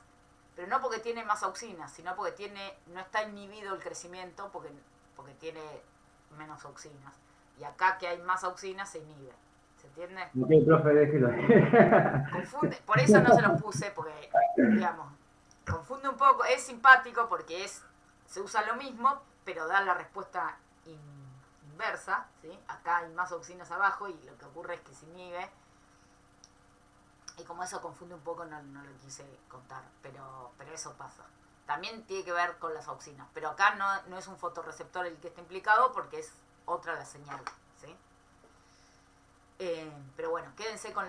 pero no porque tiene más auxinas, sino porque no está inhibido el crecimiento porque tiene menos auxinas. Y acá que hay más auxinas se inhibe. ¿Se entiende? Ok, profe, déjelo. Confunde, por eso no se los puse, porque, digamos, confunde un poco, es simpático porque se usa lo mismo, pero da la respuesta inversa, ¿sí? Acá hay más auxinas abajo y lo que ocurre es que se inhibe. Y como eso confunde un poco, no lo quise contar, pero eso pasa. También tiene que ver con las auxinas, pero acá no es un fotorreceptor el que está implicado porque es otra la señal, ¿sí? Pero bueno, quédense con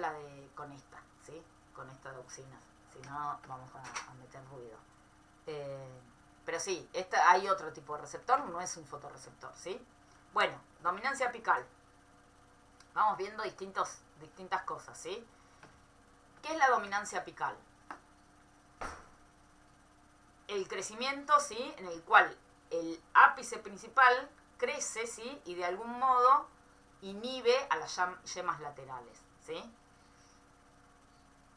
esta, ¿sí? Con esta de auxinas, si no vamos a meter ruido. Pero sí, hay otro tipo de receptor, no es un fotorreceptor, ¿sí? Bueno, dominancia apical. Vamos viendo distintas cosas, ¿sí? ¿Qué es la dominancia apical? El crecimiento, ¿sí? En el cual el ápice principal crece, ¿sí? Y de algún modo inhibe a las yemas laterales, ¿sí?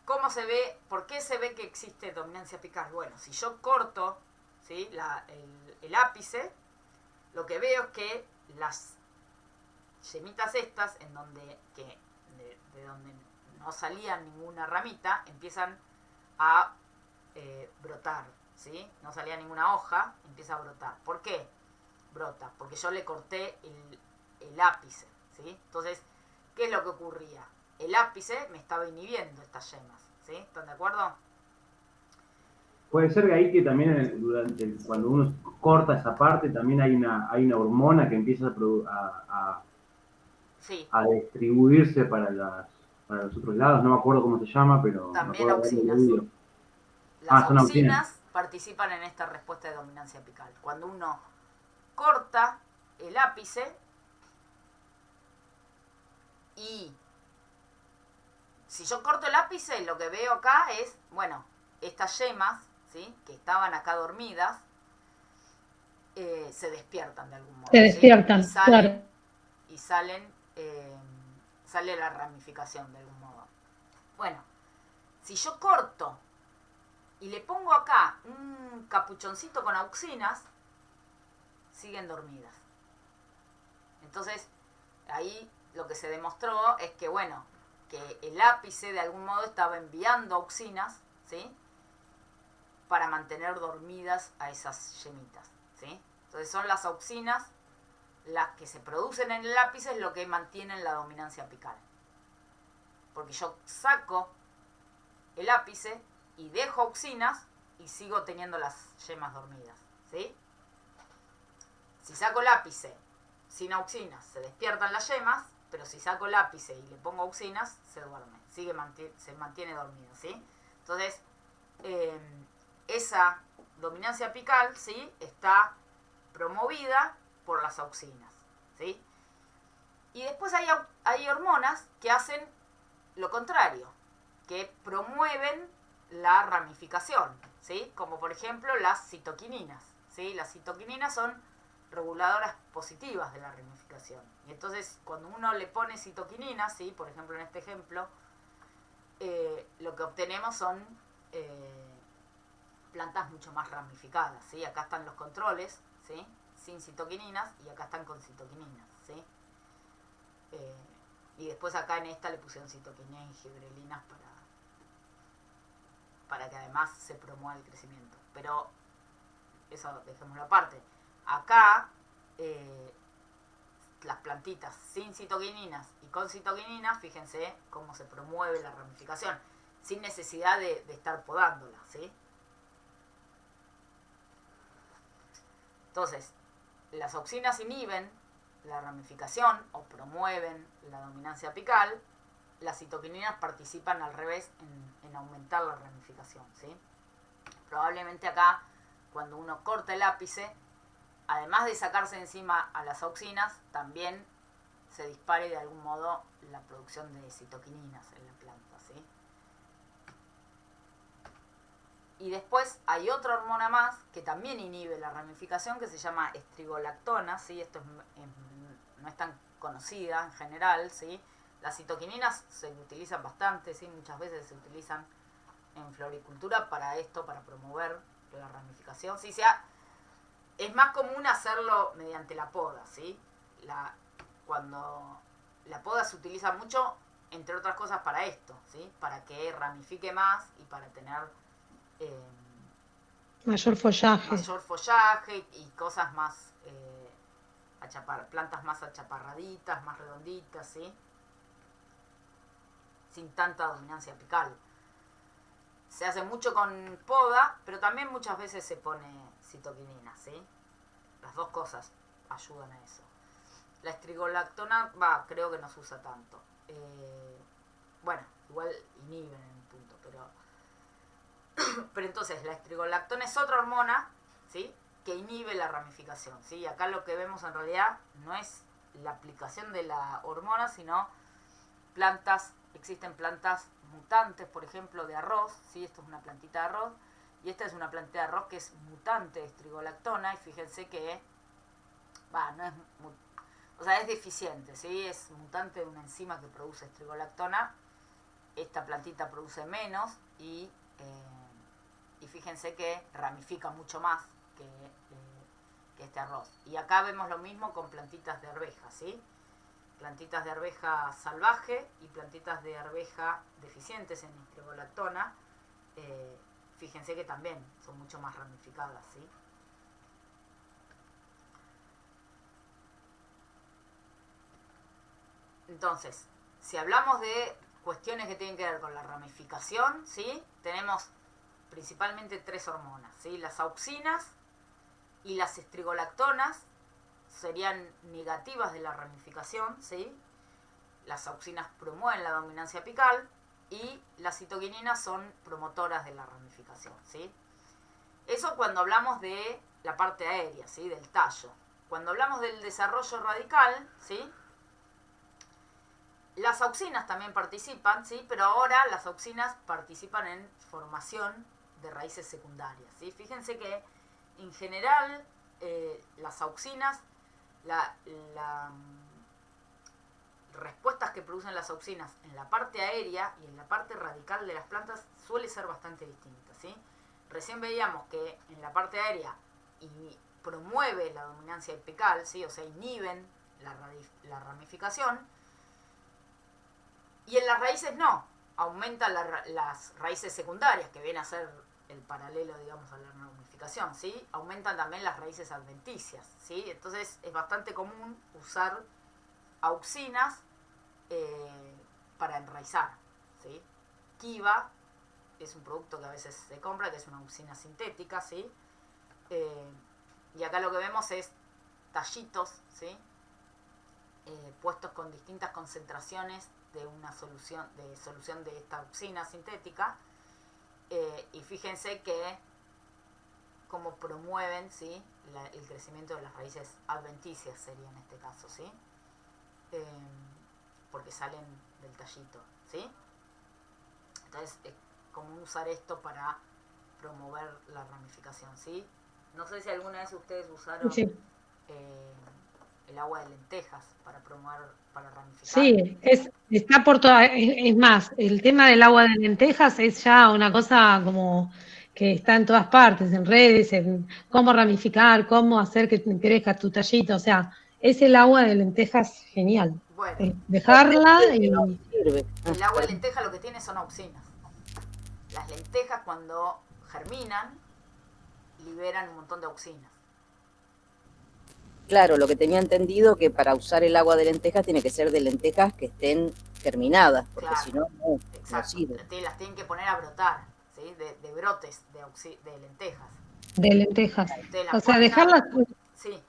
¿Cómo se ve? ¿Por qué se ve que existe dominancia apical? Bueno, si yo corto, ¿sí? el ápice, lo que veo es que las yemitas estas, de donde no salía ninguna ramita, empiezan a brotar, ¿sí? No salía ninguna hoja, empieza a brotar. ¿Por qué brota? Porque yo le corté el ápice, ¿sí? Entonces, ¿qué es lo que ocurría? El ápice me estaba inhibiendo estas yemas, ¿sí? ¿Están de acuerdo? Puede ser que ahí que también cuando uno corta esa parte, también hay una hormona que empieza Sí. a distribuirse para los otros lados. No me acuerdo cómo se llama, pero También me acuerdo de haberlo auxinas. leído. Las son auxinas. auxinas participan en esta respuesta de dominancia apical. Cuando uno corta el ápice y si yo corto el ápice, lo que veo acá es, bueno, estas yemas, ¿sí? Que estaban acá dormidas, se despiertan de algún modo. Se despiertan, ¿sí? Sale la ramificación de algún modo. Bueno, si yo corto y le pongo acá un capuchoncito con auxinas, siguen dormidas. Entonces, ahí lo que se demostró es que, bueno, que el ápice de algún modo estaba enviando auxinas, ¿sí? Para mantener dormidas a esas yemitas, ¿sí? Entonces son las auxinas las que se producen en el ápice es lo que mantienen la dominancia apical. Porque yo saco el ápice y dejo auxinas y sigo teniendo las yemas dormidas, ¿sí? Si saco el ápice sin auxinas, se despiertan las yemas, pero si saco el ápice y le pongo auxinas, se duerme, se mantiene dormido, ¿sí? Entonces, esa dominancia apical, ¿sí? Está promovida por las auxinas, ¿sí? Y después hay hormonas que hacen lo contrario, que promueven la ramificación, ¿sí? Como por ejemplo las citoquininas, ¿sí? Las citoquininas son reguladoras positivas de la ramificación. Y entonces cuando uno le pone citoquininas, ¿sí? Por ejemplo en este ejemplo, lo que obtenemos son plantas mucho más ramificadas, ¿sí? Acá están los controles, ¿sí? Sin citoquininas y acá están con citoquininas, ¿sí? Y después acá en esta le pusieron citoquininas y gibrelinas para que además se promueva el crecimiento. Pero eso dejémoslo aparte. Acá las plantitas sin citoquininas y con citoquininas, fíjense cómo se promueve la ramificación, sin necesidad de estar podándola, ¿sí? Entonces, las auxinas inhiben la ramificación o promueven la dominancia apical, las citoquininas participan al revés en aumentar la ramificación, ¿sí? Probablemente acá, cuando uno corta el ápice, además de sacarse encima a las auxinas, también se dispare de algún modo la producción de citoquininas en la planta, ¿sí? Y después hay otra hormona más que también inhibe la ramificación, que se llama estrigolactona, ¿sí? Esto no es tan conocida en general, ¿sí? Las citoquininas se utilizan bastante, ¿sí? Muchas veces se utilizan en floricultura para esto, para promover la ramificación, ¿sí? Es más común hacerlo mediante la poda, ¿sí? Cuando la poda se utiliza mucho, entre otras cosas, para esto, ¿sí? Para que ramifique más y para tener Mayor follaje. mayor follaje y cosas más, plantas más achaparraditas, más redonditas, ¿sí? Sin tanta dominancia apical. Se hace mucho con poda, pero también muchas veces se pone citoquinina, ¿sí? Las dos cosas ayudan a eso. La estrigolactona, creo que no se usa tanto. Bueno, igual inhiben en un punto, pero entonces la estrigolactona es otra hormona, ¿sí? Que inhibe la ramificación, ¿sí? Acá lo que vemos en realidad no es la aplicación de la hormona, sino existen plantas mutantes, por ejemplo, de arroz, ¿sí? Esto es una plantita de arroz, y esta es una plantita de arroz que es mutante de estrigolactona, y fíjense que, es deficiente, ¿sí? Es mutante de una enzima que produce estrigolactona, esta plantita produce menos, y fíjense que ramifica mucho más que este arroz. Y acá vemos lo mismo con plantitas de arveja, ¿sí? Plantitas de arveja salvaje y plantitas de arveja deficientes en estrigolactona, fíjense que también son mucho más ramificadas, ¿sí? Entonces, si hablamos de cuestiones que tienen que ver con la ramificación, ¿sí? Tenemos principalmente 3 hormonas, ¿sí? Las auxinas y las estrigolactonas serían negativas de la ramificación, ¿sí? Las auxinas promueven la dominancia apical y las citoquininas son promotoras de la ramificación, ¿sí? Eso cuando hablamos de la parte aérea, ¿sí? Del tallo. Cuando hablamos del desarrollo radical, ¿sí? Las auxinas también participan, ¿sí? Pero ahora las auxinas participan en formación de raíces secundarias, ¿sí? Fíjense que en general las auxinas, las respuestas que producen las auxinas en la parte aérea y en la parte radical de las plantas suele ser bastante distinta, ¿sí? Recién veíamos que en la parte aérea promueve la dominancia apical, ¿sí? O sea, inhiben la ramificación, y en las raíces no, aumentan las raíces secundarias, que viene a ser el paralelo, digamos, a la ramificación, ¿sí? Aumentan también las raíces adventicias, ¿sí? Entonces es bastante común usar auxinas para enraizar, ¿sí? Kiva es un producto que a veces se compra, que es una auxina sintética, ¿sí? Y acá lo que vemos es tallitos, ¿sí? Puestos con distintas concentraciones de una solución de esta auxina sintética, y fíjense que cómo promueven, ¿sí? El crecimiento de las raíces adventicias sería en este caso, ¿sí? Porque salen del tallito, ¿sí? Entonces es común usar esto para promover la ramificación, ¿sí? No sé si alguna vez ustedes usaron Sí. El agua de lentejas para promover, para ramificar. Sí, está por toda, es más, el tema del agua de lentejas es ya una cosa como que está en todas partes, en redes, en cómo ramificar, cómo hacer que crezca tu tallito, o sea, es el agua de lentejas genial. Bueno, Dejarla Que no y sirve. el agua de lenteja lo que tiene son auxinas. Las lentejas cuando germinan liberan un montón de auxinas. Claro, lo que tenía entendido que para usar el agua de lentejas tiene que ser de lentejas que estén germinadas, porque Claro, si no, no sirve. las tienen que poner a brotar, ¿sí? De brotes de lentejas. de lentejas. Ustedes las O sea, ponen dejarlas, sí,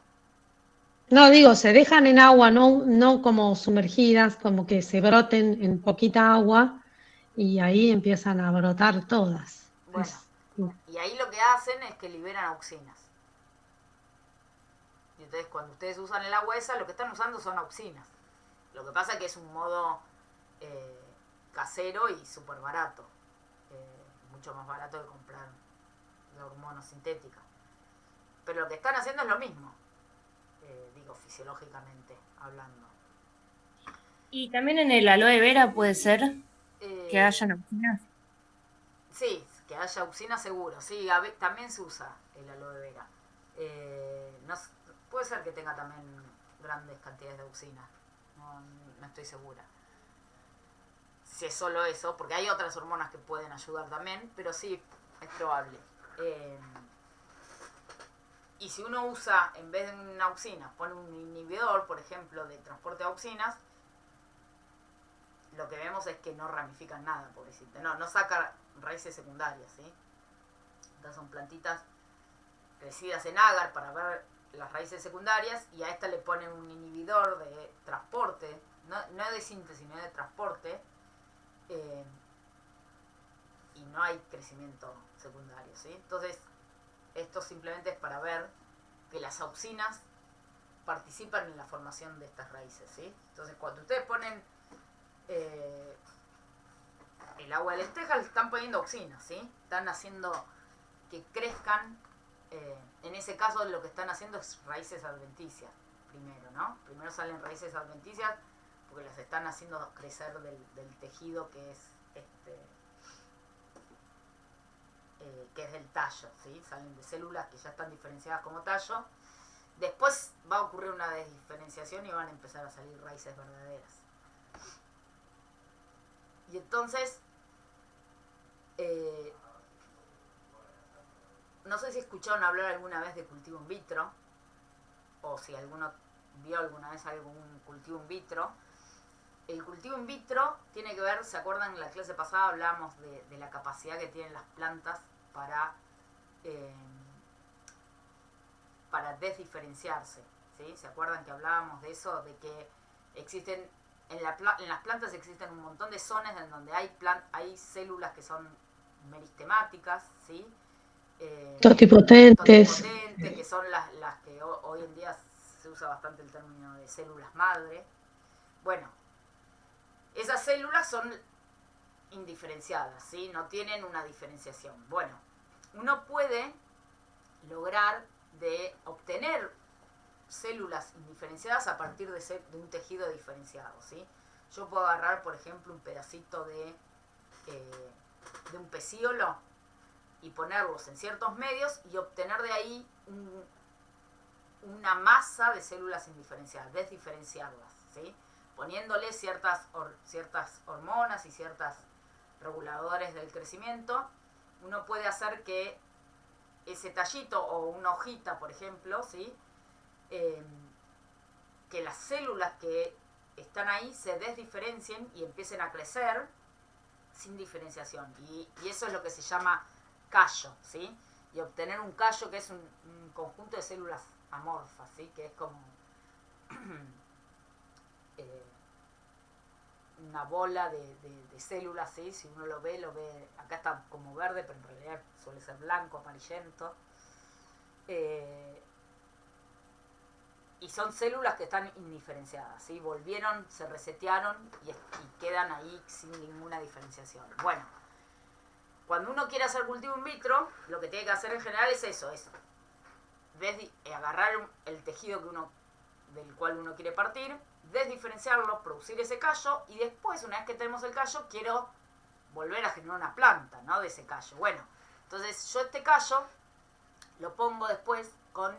no digo, se dejan en agua, no como sumergidas, como que se broten en poquita agua y ahí empiezan a brotar todas. bueno. Y ahí lo que hacen es que liberan auxinas. Y entonces cuando ustedes usan el agua esa, lo que están usando son auxinas. Lo que pasa es que es un modo casero y súper barato. Mucho más barato que comprar la hormona sintética. Pero lo que están haciendo es lo mismo, digo, fisiológicamente hablando. Y también en el aloe vera puede ser que hayan auxinas. Sí, que haya auxina seguro. Sí, también se usa el aloe vera. No, puede ser que tenga también grandes cantidades de auxina. No estoy segura. Si es solo eso, porque hay otras hormonas que pueden ayudar también, pero sí, es probable. Y si uno usa, en vez de una auxina, pone un inhibidor, por ejemplo, de transporte de auxinas, lo que vemos es que no ramifican nada, pobrecito. No saca raíces secundarias, ¿sí? Estas son plantitas crecidas en agar para ver las raíces secundarias, y a esta le ponen un inhibidor de transporte, no de síntesis, sino de transporte, y no hay crecimiento secundario, ¿sí? Entonces, esto simplemente es para ver que las auxinas participan en la formación de estas raíces, ¿sí? Entonces, cuando ustedes ponen el agua de lentejas, le están poniendo auxinas, ¿sí? Están haciendo que crezcan, en ese caso lo que están haciendo es raíces adventicias, primero, ¿no? Primero salen raíces adventicias porque las están haciendo crecer del tejido que es del tallo, ¿sí? Salen de células que ya están diferenciadas como tallo. Después va a ocurrir una desdiferenciación y van a empezar a salir raíces verdaderas. Y entonces, no sé si escucharon hablar alguna vez de cultivo in vitro, o si alguno vio alguna vez algún cultivo in vitro. El cultivo in vitro tiene que ver, ¿se acuerdan? En la clase pasada hablábamos de la capacidad que tienen las plantas para desdiferenciarse, ¿sí? ¿Se acuerdan que hablábamos de eso? De que existen, en las plantas existen un montón de zonas en donde hay células que son meristemáticas, ¿sí? Totipotentes. Que son las que hoy en día se usa bastante el término de células madre. Bueno, esas células son indiferenciadas, ¿sí? No tienen una diferenciación. Bueno, uno puede lograr de obtener células indiferenciadas a partir de un tejido diferenciado, ¿sí? Yo puedo agarrar, por ejemplo, un pedacito de un pecíolo y ponerlos en ciertos medios y obtener de ahí una masa de células indiferenciadas, desdiferenciarlas, ¿sí? Poniéndole ciertas hormonas y ciertos reguladores del crecimiento, uno puede hacer que ese tallito o una hojita, por ejemplo, ¿sí? Que las células que están ahí se desdiferencien y empiecen a crecer sin diferenciación. Y eso es lo que se llama callo, ¿sí? Y obtener un callo que es un conjunto de células amorfas, ¿sí? Que es como una bola de células, ¿sí? Si uno lo ve, acá está como verde, pero en realidad suele ser blanco, amarillento. Y son células que están indiferenciadas, ¿sí? Se resetearon y quedan ahí sin ninguna diferenciación. Bueno, cuando uno quiere hacer cultivo in vitro, lo que tiene que hacer en general es eso, es agarrar el tejido del cual uno quiere partir, desdiferenciarlo, producir ese callo, y después, una vez que tenemos el callo, quiero volver a generar una planta, ¿no? De ese callo. Bueno, entonces yo este callo lo pongo después con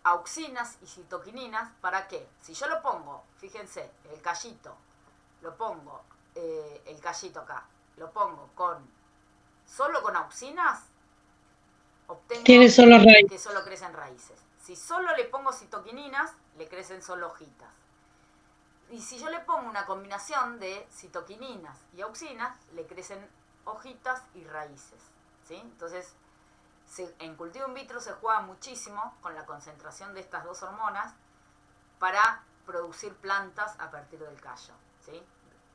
auxinas y citoquininas. ¿Para qué? Si yo lo pongo, fíjense, el callito acá, lo pongo solo con auxinas, obtengo Tiene solo raíz. que solo crecen raíces. Si solo le pongo citoquininas, le crecen solo hojitas. Y si yo le pongo una combinación de citoquininas y auxinas, le crecen hojitas y raíces, ¿sí? Entonces, en cultivo in vitro se juega muchísimo con la concentración de estas dos hormonas para producir plantas a partir del callo, ¿sí?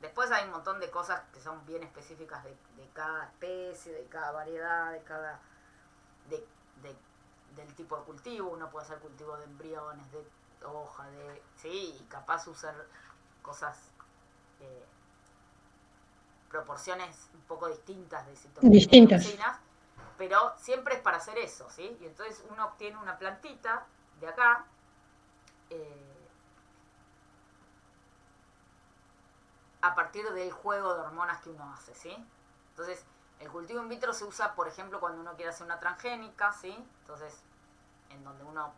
Después hay un montón de cosas que son bien específicas de cada especie, de cada variedad, del tipo de cultivo. Uno puede hacer cultivo de embriones, de hoja, ¿sí? Y capaz usar cosas, proporciones un poco distintas de citopenia y auxinas, pero siempre es para hacer eso, ¿sí? Y entonces uno obtiene una plantita de acá, a partir del juego de hormonas que uno hace, ¿sí? Entonces, el cultivo in vitro se usa, por ejemplo, cuando uno quiere hacer una transgénica, ¿sí? Entonces, en donde uno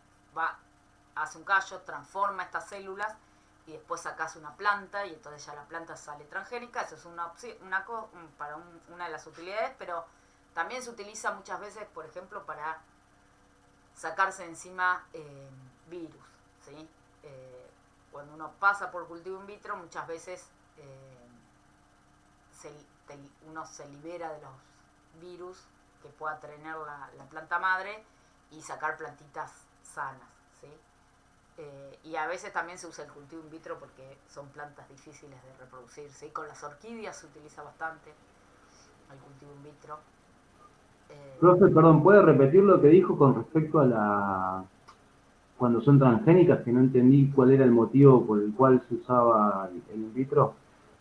hace un callo, transforma estas células y después sacas una planta y entonces ya la planta sale transgénica. Eso es una de las utilidades, pero también se utiliza muchas veces, por ejemplo, para sacarse encima virus, ¿sí? Cuando uno pasa por cultivo in vitro, muchas veces uno se libera de los virus que pueda tener la planta madre y sacar plantitas sanas, ¿sí? Y a veces también se usa el cultivo in vitro porque son plantas difíciles de reproducir, ¿sí? Con las orquídeas se utiliza bastante el cultivo in vitro. Profe, perdón, ¿puede repetir lo que dijo con respecto a cuando son transgénicas, que no entendí cuál era el motivo por el cual se usaba el in vitro?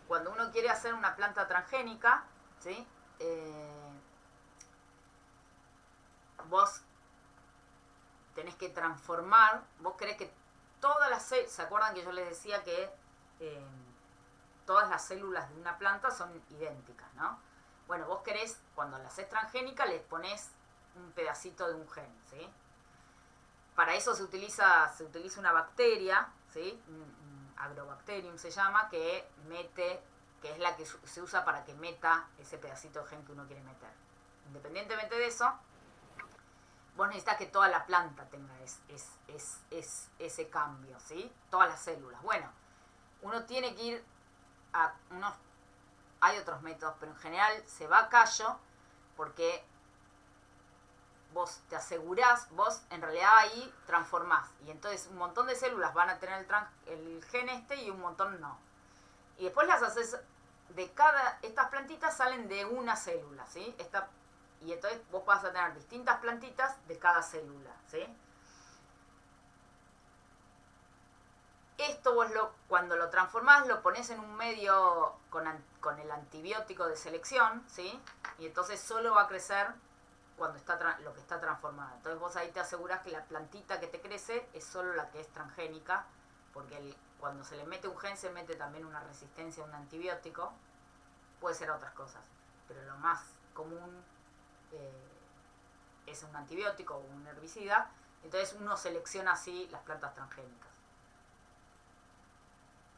Cuando uno quiere hacer una planta transgénica, ¿sí? Vos tenés que transformar, vos querés que todas las células, ¿se acuerdan que yo les decía que todas las células de una planta son idénticas, ¿no? Bueno, vos querés, cuando la haces transgénica, les ponés un pedacito de un gen, ¿sí? Para eso se utiliza una bacteria, ¿sí? Un agrobacterium se llama, que es la que se usa para que meta ese pedacito de gen que uno quiere meter. Independientemente de eso, vos necesitas que toda la planta tenga ese cambio, ¿sí? Todas las células. Bueno, uno tiene que ir hay otros métodos, pero en general se va a callo porque vos te asegurás, vos en realidad ahí transformás. Y entonces un montón de células van a tener el gen y un montón no. Y después las haces estas plantitas salen de una célula, ¿sí? Y entonces vos vas a tener distintas plantitas de cada célula, ¿sí? Esto vos cuando lo transformás lo ponés en un medio con el antibiótico de selección, ¿sí? Y entonces solo va a crecer cuando lo que está transformado. Entonces vos ahí te asegurás que la plantita que te crece es solo la que es transgénica, porque cuando se le mete un gen se mete también una resistencia a un antibiótico. Puede ser otras cosas, pero lo más común es un antibiótico o un herbicida. Entonces uno selecciona así las plantas transgénicas.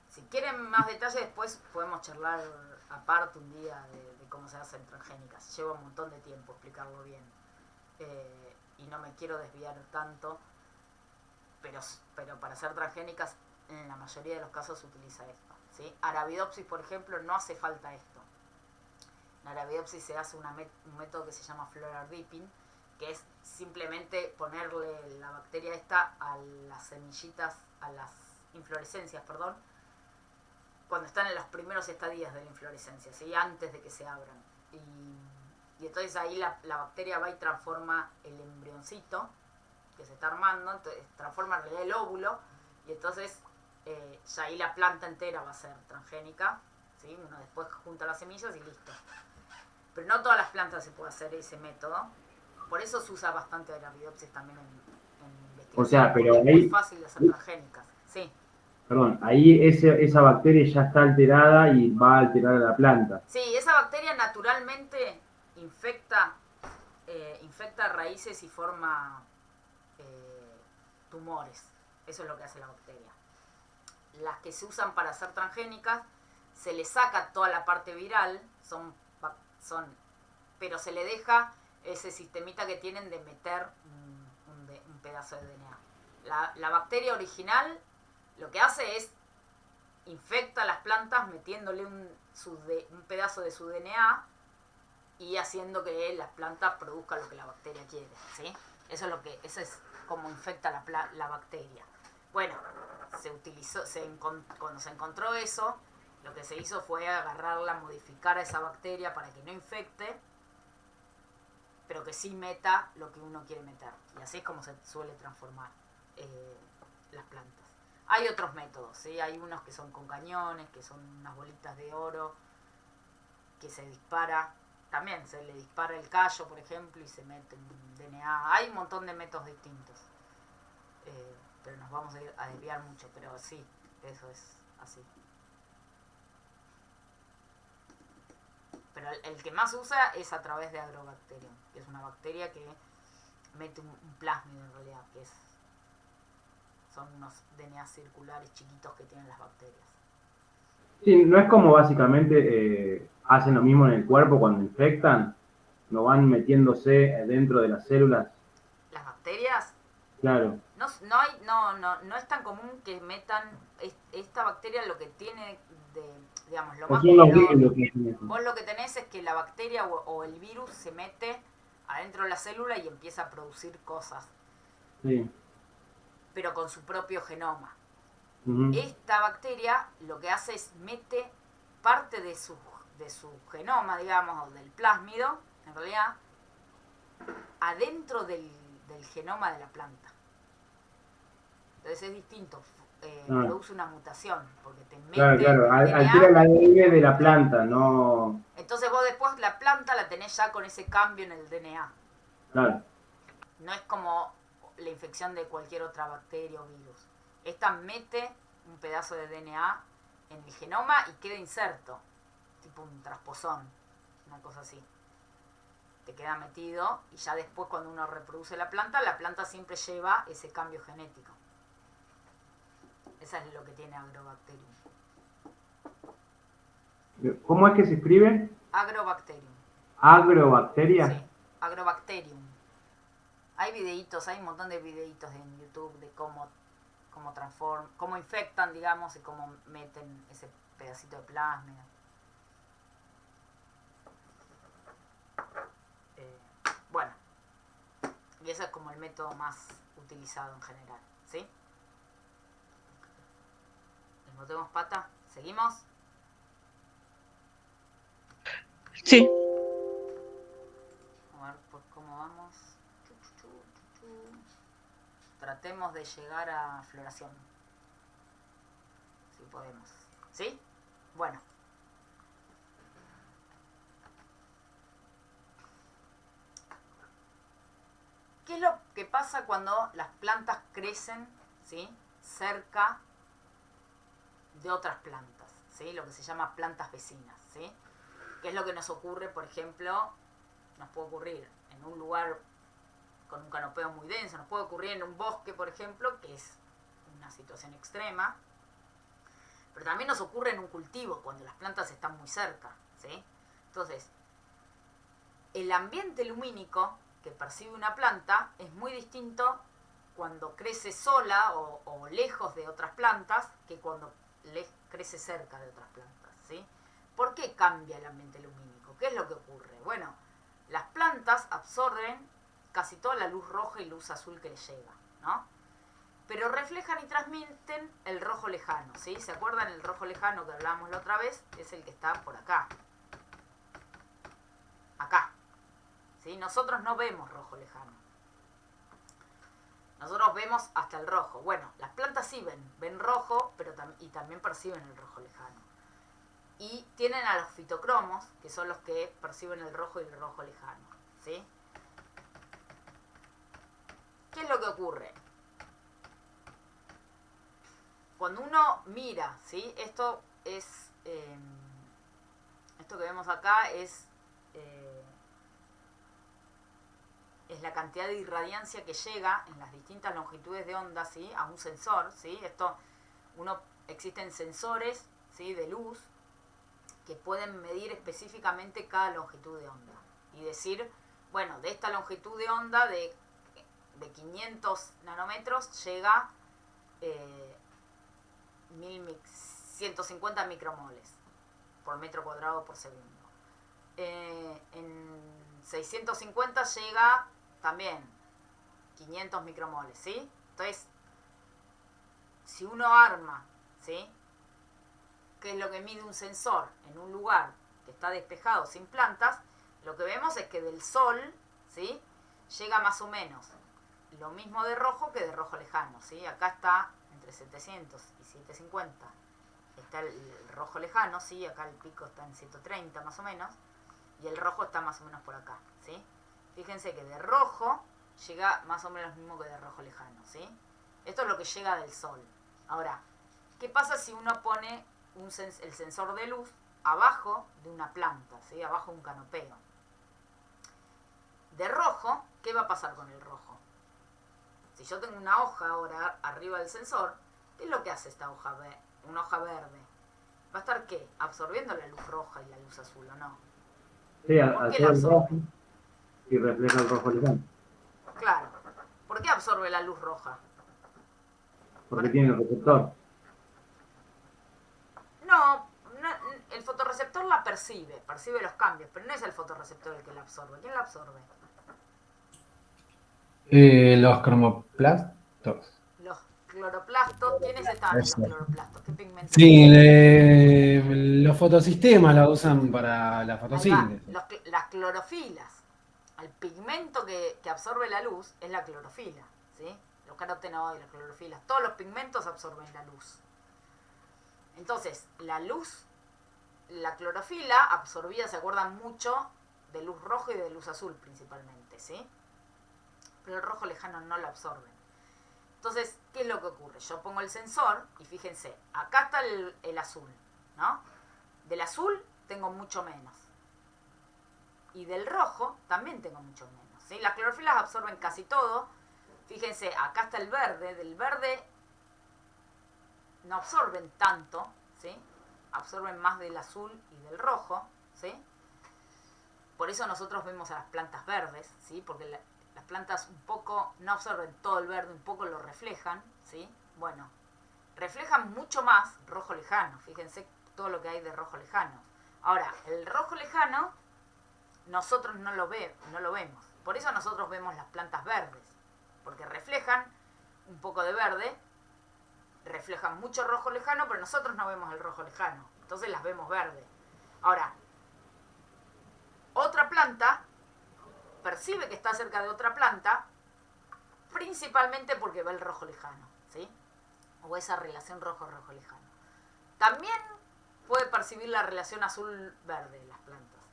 Si quieren más detalles, después podemos charlar aparte un día de cómo se hacen transgénicas. Lleva un montón de tiempo explicarlo bien. Y no me quiero desviar tanto, pero para hacer transgénicas, en la mayoría de los casos se utiliza esto, ¿sí? Arabidopsis, por ejemplo, no hace falta esto. En Arabidopsis se hace un método que se llama floral dipping, que es simplemente ponerle la bacteria esta a las semillitas, a las inflorescencias, cuando están en los primeros estadios de la inflorescencia, ¿sí? Antes de que se abran. Y entonces ahí la bacteria va y transforma el embrioncito que se está armando, entonces transforma en realidad el óvulo, y entonces ya ahí la planta entera va a ser transgénica, ¿sí? Uno después junta las semillas y listo. Pero no todas las plantas se puede hacer ese método, por eso se usa bastante Arabidopsis también en investigación. O sea, pero es muy fácil de hacer transgénicas, sí. Perdón, ahí esa bacteria ya está alterada y va a alterar a la planta. Sí, esa bacteria naturalmente infecta raíces y forma tumores. Eso es lo que hace la bacteria. Las que se usan para hacer transgénicas, se le saca toda la parte viral, pero se le deja ese sistemita que tienen de meter un pedazo de DNA. La bacteria original lo que hace es infecta las plantas metiéndole un pedazo de su DNA y haciendo que la planta produzca lo que la bacteria quiere, ¿sí? Eso es como infecta la bacteria. Bueno, cuando se encontró eso, lo que se hizo fue agarrarla, modificar a esa bacteria para que no infecte, pero que sí meta lo que uno quiere meter. Y así es como se suele transformar las plantas. Hay otros métodos, ¿sí? Hay unos que son con cañones, que son unas bolitas de oro, que se dispara. También se le dispara el callo, por ejemplo, y se mete un DNA. Hay un montón de métodos distintos. Pero nos vamos a ir a desviar mucho, pero sí, eso es así. Pero el que más usa es a través de Agrobacterium, que es una bacteria que mete un plásmido en realidad, son unos DNA circulares chiquitos que tienen las bacterias. Sí, no es como básicamente hacen lo mismo en el cuerpo cuando infectan, no van metiéndose dentro de las células. Las bacterias, Claro. no es tan común que metan esta bacteria. Lo que tiene digamos, lo O más son los común, virus que hacen eso. vos lo que tenés es que la bacteria o el virus se mete adentro de la célula y empieza a producir cosas, Sí. pero con su propio genoma. Ujú. Esta bacteria lo que hace es mete parte de su genoma, digamos, o del plásmido, en realidad, adentro del genoma de la planta. Entonces es distinto, produce una mutación, porque te mete Claro, DNA. altera el ADN de la planta, no... Entonces vos después la planta la tenés ya con ese cambio en el DNA. Claro. No es como la infección de cualquier otra bacteria o virus. Esta mete un pedazo de DNA en el genoma y queda inserto, tipo un transposón, una cosa así. Te queda metido y ya después cuando uno reproduce la planta siempre lleva ese cambio genético. Eso es lo que tiene Agrobacterium. ¿Cómo es que se escribe? Agrobacterium. ¿Agrobacteria? Sí, Agrobacterium. Hay videitos, hay un montón de videitos en YouTube de cómo infectan, digamos, y cómo meten ese pedacito de plásmido. Bueno, y ese es como el método más utilizado en general, ¿sí? ¿Les metemos pata? ¿Seguimos? Sí. A ver pues cómo vamos. Tratemos de llegar a floración. Si podemos. ¿Sí? Bueno. ¿Qué es lo que pasa cuando las plantas crecen, ¿sí?, cerca de otras plantas? ¿Sí? Lo que se llama plantas vecinas, ¿sí? ¿Qué es lo que nos ocurre, por ejemplo? Nos puede ocurrir en un lugar con un canopeo muy denso, nos puede ocurrir en un bosque, por ejemplo, que es una situación extrema, pero también nos ocurre en un cultivo, cuando las plantas están muy cerca, ¿sí? Entonces, el ambiente lumínico que percibe una planta es muy distinto cuando crece sola o lejos de otras plantas que cuando crece cerca de otras plantas, ¿sí? ¿Por qué cambia el ambiente lumínico? ¿Qué es lo que ocurre? Bueno, las plantas absorben casi toda la luz roja y luz azul que les llega, ¿no? Pero reflejan y transmiten el rojo lejano, ¿sí? ¿Se acuerdan el rojo lejano que hablábamos la otra vez? Es el que está por acá. Acá. ¿Sí? Nosotros no vemos rojo lejano. Nosotros vemos hasta el rojo. Bueno, las plantas sí ven rojo, pero y también perciben el rojo lejano. Y tienen a los fitocromos, que son los que perciben el rojo y el rojo lejano, ¿sí? ¿Qué es lo que ocurre? Cuando uno mira, ¿sí? Esto que vemos acá es la cantidad de irradiancia que llega en las distintas longitudes de onda, ¿sí?, a un sensor, ¿sí? Existen sensores, ¿sí?, de luz que pueden medir específicamente cada longitud de onda y decir, bueno, de esta longitud de onda de 500 nanómetros llega 150 micromoles por metro cuadrado por segundo. En 650 llega también 500 micromoles, ¿sí? Entonces, si uno arma, ¿sí?, ¿qué es lo que mide un sensor en un lugar que está despejado sin plantas? Lo que vemos es que del sol, ¿sí?, llega más o menos lo mismo de rojo que de rojo lejano, ¿sí? Acá está entre 700 y 750 está el rojo lejano, ¿sí? Acá el pico está en 130 más o menos, y el rojo está más o menos por acá, ¿sí? Fíjense que de rojo llega más o menos lo mismo que de rojo lejano, ¿sí? Esto es lo que llega del sol. Ahora, ¿qué pasa si uno pone el sensor de luz abajo de una planta, ¿sí? Abajo de un canopeo? De rojo, ¿qué va a pasar con el rojo? Si yo tengo una hoja ahora arriba del sensor, ¿qué es lo que hace esta hoja una hoja verde? ¿Va a estar qué? Absorbiendo la luz roja y la luz azul, ¿o no? Sí, ¿Por qué la hacer el rojo absorbe? y refleja el rojo lejano. Claro. ¿Por qué absorbe la luz roja? Porque tiene el receptor. No, el fotorreceptor la percibe los cambios, pero no es el fotorreceptor el que la absorbe. ¿Quién la absorbe? Los cromoplastos. Los cloroplastos. ¿Quiénes estaban en los Eso. cloroplastos? ¿Qué pigmentos? Sí, los fotosistemas la usan para la Ahí va, fotosíntesis. las clorofilas. El pigmento que absorbe la luz es la clorofila, ¿sí? Los carotenoides, las clorofilas, todos los pigmentos absorben la luz. Entonces, la luz, la clorofila absorbida, se acuerdan mucho de luz roja y de luz azul principalmente, ¿sí? Pero el rojo lejano no lo absorben. Entonces, ¿qué es lo que ocurre? Yo pongo el sensor y fíjense, acá está el azul, ¿no? Del azul tengo mucho menos. Y del rojo también tengo mucho menos, ¿sí? Las clorofilas absorben casi todo. Fíjense, acá está el verde. Del verde no absorben tanto, ¿sí? Absorben más del azul y del rojo, ¿sí? Por eso nosotros vemos a las plantas verdes, ¿sí? Porque las plantas un poco no absorben todo el verde, un poco lo reflejan, ¿sí? Bueno, reflejan mucho más rojo lejano. Fíjense todo lo que hay de rojo lejano. Ahora, el rojo lejano nosotros no lo vemos. Por eso nosotros vemos las plantas verdes, porque reflejan un poco de verde, reflejan mucho rojo lejano, pero nosotros no vemos el rojo lejano, entonces las vemos verdes. Ahora, otra planta percibe que está cerca de otra planta, principalmente porque ve el rojo lejano, ¿sí? O esa relación rojo-rojo lejano. También puede percibir la relación azul-verde las plantas,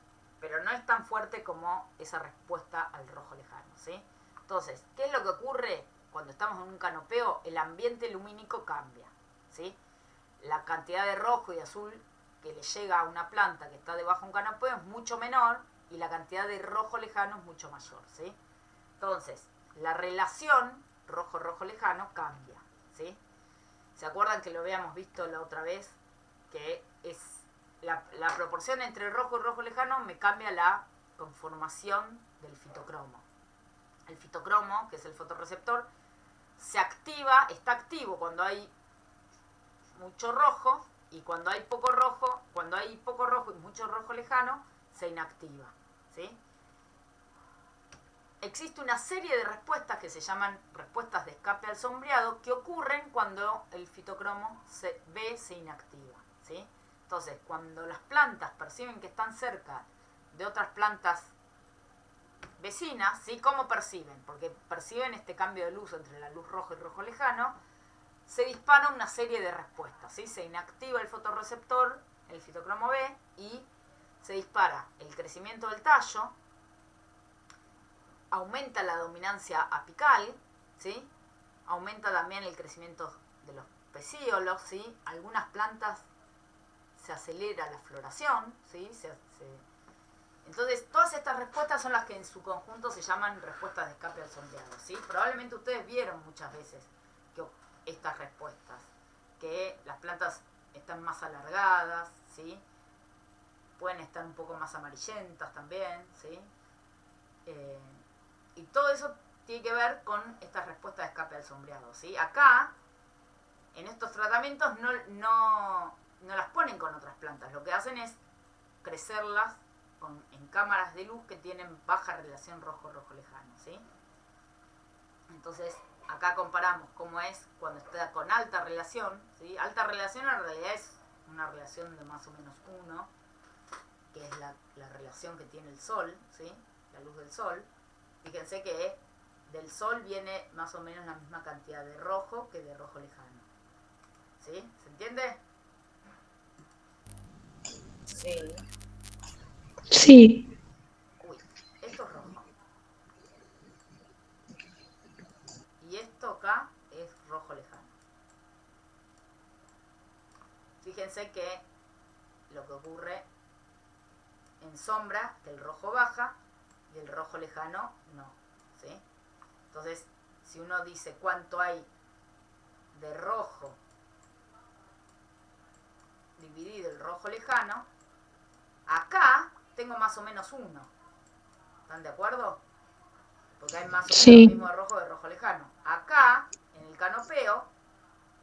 pero no es tan fuerte como esa respuesta al rojo lejano, ¿sí? Entonces, ¿qué es lo que ocurre cuando estamos en un canopeo? El ambiente lumínico cambia, ¿sí? La cantidad de rojo y azul que le llega a una planta que está debajo de un canopeo es mucho menor y la cantidad de rojo lejano es mucho mayor, ¿sí? Entonces, la relación rojo-rojo lejano cambia, ¿sí? ¿Se acuerdan que lo habíamos visto la otra vez? Que es la proporción entre rojo y rojo lejano me cambia la conformación del fitocromo. El fitocromo, que es el fotorreceptor, se activa, está activo cuando hay mucho rojo, y cuando hay poco rojo y mucho rojo lejano, se inactiva, ¿sí? Existe una serie de respuestas que se llaman respuestas de escape al sombreado que ocurren cuando el fitocromo se inactiva, ¿sí? Entonces, cuando las plantas perciben que están cerca de otras plantas vecinas, ¿sí? ¿Cómo perciben? Porque perciben este cambio de luz entre la luz roja y rojo lejano, se dispara una serie de respuestas, ¿sí? Se inactiva el fotorreceptor, el fitocromo B, y se dispara el crecimiento del tallo, aumenta la dominancia apical, ¿sí? Aumenta también el crecimiento de los pecíolos, ¿sí? Algunas plantas se acelera la floración, ¿sí? Entonces, todas estas respuestas son las que en su conjunto se llaman respuestas de escape al sombreado, ¿sí? Probablemente ustedes vieron muchas veces estas respuestas, que las plantas están más alargadas, ¿sí? Pueden estar un poco más amarillentas también, ¿sí? Y todo eso tiene que ver con estas respuestas de escape al sombreado, ¿sí? Acá, en estos tratamientos, no las ponen con otras plantas. Lo que hacen es crecerlas en cámaras de luz que tienen baja relación rojo-rojo lejano, ¿sí? Entonces, acá comparamos cómo es cuando está con alta relación, ¿sí? Alta relación en realidad es una relación de más o menos 1, que es la relación que tiene el sol, ¿sí? La luz del sol. Fíjense que del sol viene más o menos la misma cantidad de rojo que de rojo lejano. ¿Sí? ¿Se entiende? Sí. Sí, Uy, esto es rojo. Y esto acá es rojo lejano. Fíjense que lo que ocurre en sombra, que el rojo baja y el rojo lejano no. ¿Sí? Entonces, si uno dice cuánto hay de rojo dividido el rojo lejano, acá tengo más o menos 1. ¿Están de acuerdo? Porque hay más o menos lo sí, mismo de rojo lejano. Acá, en el canopeo,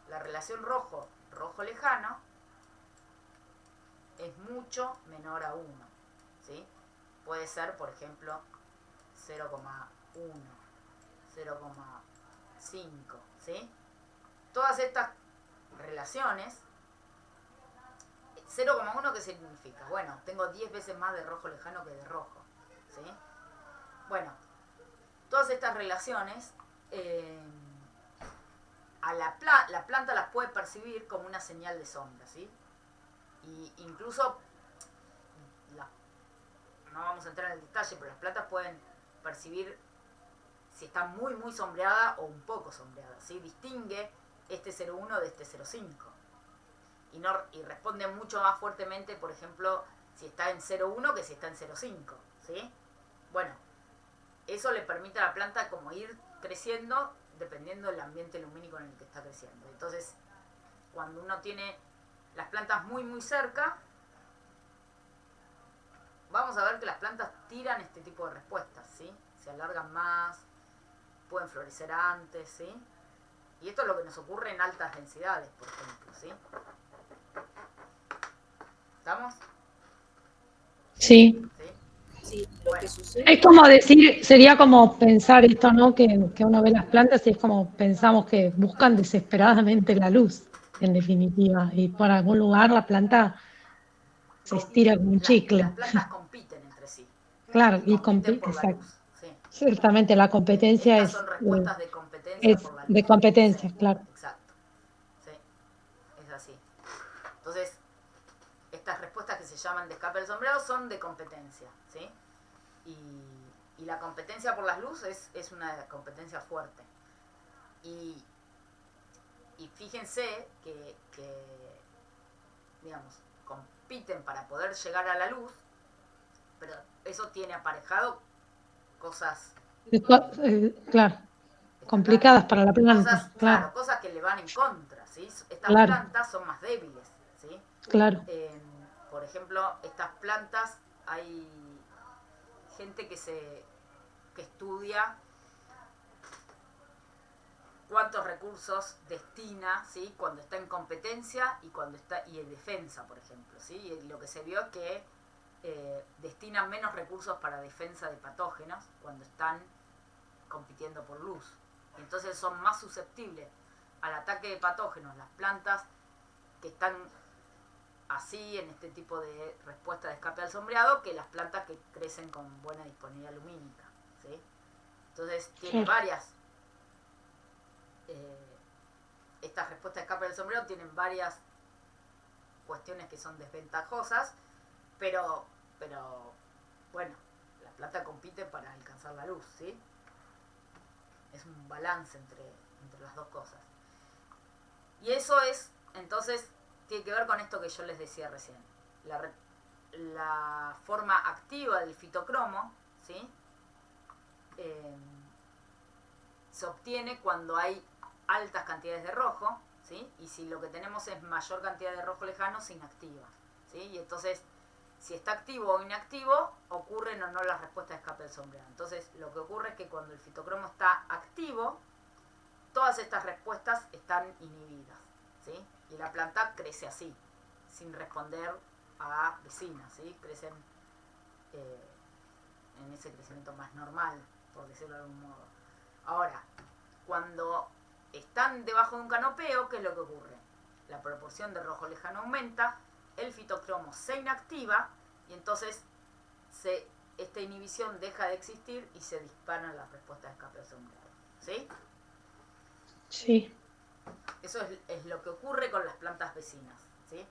la relación rojo lejano es mucho menor a 1. ¿Sí? Puede ser, por ejemplo, 0,1, 0,5. ¿Sí? Todas estas relaciones, 0,1, ¿qué significa? Bueno, tengo 10 veces más de rojo lejano que de rojo. ¿Sí? Bueno, todas estas relaciones la planta las puede percibir como una señal de sombra, ¿sí? Y incluso, no vamos a entrar en el detalle, pero las plantas pueden percibir si está muy muy sombreada o un poco sombreada, ¿sí? Distingue este 0,1 de este 0,5. Y responde mucho más fuertemente, por ejemplo, si está en 0,1 que si está en 0,5, ¿sí? Bueno, eso le permite a la planta como ir creciendo dependiendo del ambiente lumínico en el que está creciendo. Entonces, cuando uno tiene las plantas muy muy cerca, vamos a ver que las plantas tiran este tipo de respuestas, ¿sí? Se alargan más, pueden florecer antes, ¿sí? Y esto es lo que nos ocurre en altas densidades, por ejemplo, ¿sí? ¿Estamos? sí. ¿Sí? Sí, lo que Bueno, sucede. Es como decir, sería como pensar esto, ¿no? Que uno ve las plantas y es como pensamos que buscan desesperadamente la luz, en definitiva, y por algún lugar la planta se estira como un las chicle. plantas compiten entre sí Claro, y y compiten por la exacto. luz, ¿sí? Ciertamente la competencia Estas son respuestas de competencia es por la luz. de competencia, Sí, claro. exacto. Sí, es así. Entonces, estas respuestas que se llaman de escape del sombreado son de competencia, ¿sí? Y la competencia por las luces es una competencia fuerte. Y fíjense que, digamos, compiten para poder llegar a la luz, pero eso tiene aparejado cosas, Claro, ¿está claro? complicadas para la Cosas, planta, claro, claro, cosas que le van en contra, ¿sí? Estas claro, plantas son más débiles, ¿sí? claro. Por ejemplo, estas plantas, hay gente que estudia cuántos recursos destina, ¿sí? Cuando está en competencia y cuando está en defensa, por ejemplo, ¿sí? Y lo que se vio es que destinan menos recursos para defensa de patógenos cuando están compitiendo por luz. Entonces son más susceptibles al ataque de patógenos las plantas que están así en este tipo de respuesta de escape al sombreado que las plantas que crecen con buena disponibilidad lumínica, ¿sí? Entonces tiene varias estas respuestas de escape del sombreado tienen varias cuestiones que son desventajosas, pero bueno, la planta compite para alcanzar la luz, ¿sí? Es un balance entre las dos cosas. Y eso es, entonces, tiene que ver con esto que yo les decía recién. La forma activa del fitocromo, ¿sí? Se obtiene cuando hay altas cantidades de rojo, ¿sí? Y si lo que tenemos es mayor cantidad de rojo lejano, se inactiva, ¿sí? Y entonces, si está activo o inactivo, ocurren o no las respuestas de escape del sombreado. Entonces, lo que ocurre es que cuando el fitocromo está activo, todas estas respuestas están inhibidas, ¿sí? Y la planta crece así, sin responder a vecinas, ¿sí? Crecen en ese crecimiento más normal, por decirlo de algún modo. Ahora, cuando están debajo de un canopeo, ¿qué es lo que ocurre? La proporción de rojo lejano aumenta, el fitocromo se inactiva y entonces esta inhibición deja de existir y se disparan las respuestas de escape del sombreado. ¿Sí? Sí. Eso es lo que ocurre con las plantas vecinas, ¿sí?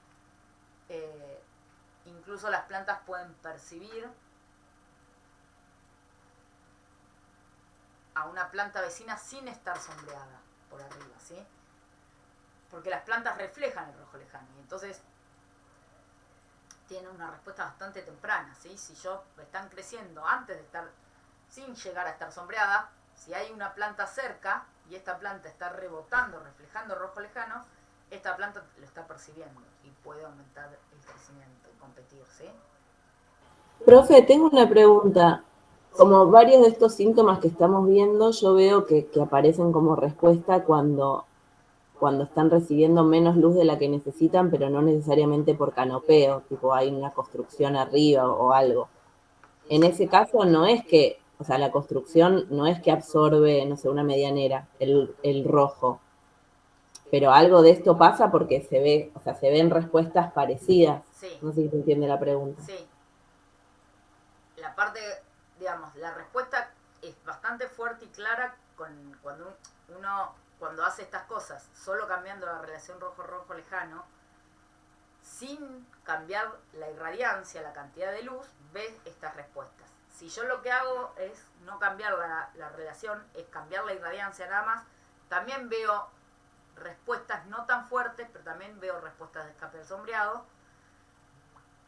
Incluso las plantas pueden percibir a una planta vecina sin estar sombreada por arriba, ¿sí? Porque las plantas reflejan el rojo lejano y entonces tienen una respuesta bastante temprana, ¿sí? Si están creciendo antes de estar, sin llegar a estar sombreada, si hay una planta cerca y esta planta está rebotando, reflejando rojo lejano, esta planta lo está percibiendo y puede aumentar el crecimiento y competir, ¿sí? Profe, tengo una pregunta. Como varios de estos síntomas que estamos viendo, yo veo que aparecen como respuesta cuando están recibiendo menos luz de la que necesitan, pero no necesariamente por canopeo, tipo hay una construcción arriba o algo. En ese caso no es que, o sea, la construcción no es que absorbe, no sé, una medianera, el rojo, pero algo de esto pasa porque se ve, o sea, se ven respuestas parecidas. Sí. No sé si se entiende la pregunta. Sí. La parte, digamos, la respuesta es bastante fuerte y clara cuando hace estas cosas, solo cambiando la relación rojo-rojo lejano, sin cambiar la irradiancia, la cantidad de luz, ves estas respuestas. Si yo lo que hago es no cambiar la relación, es cambiar la irradiancia nada más, también veo respuestas no tan fuertes, pero también veo respuestas de escape del sombreado,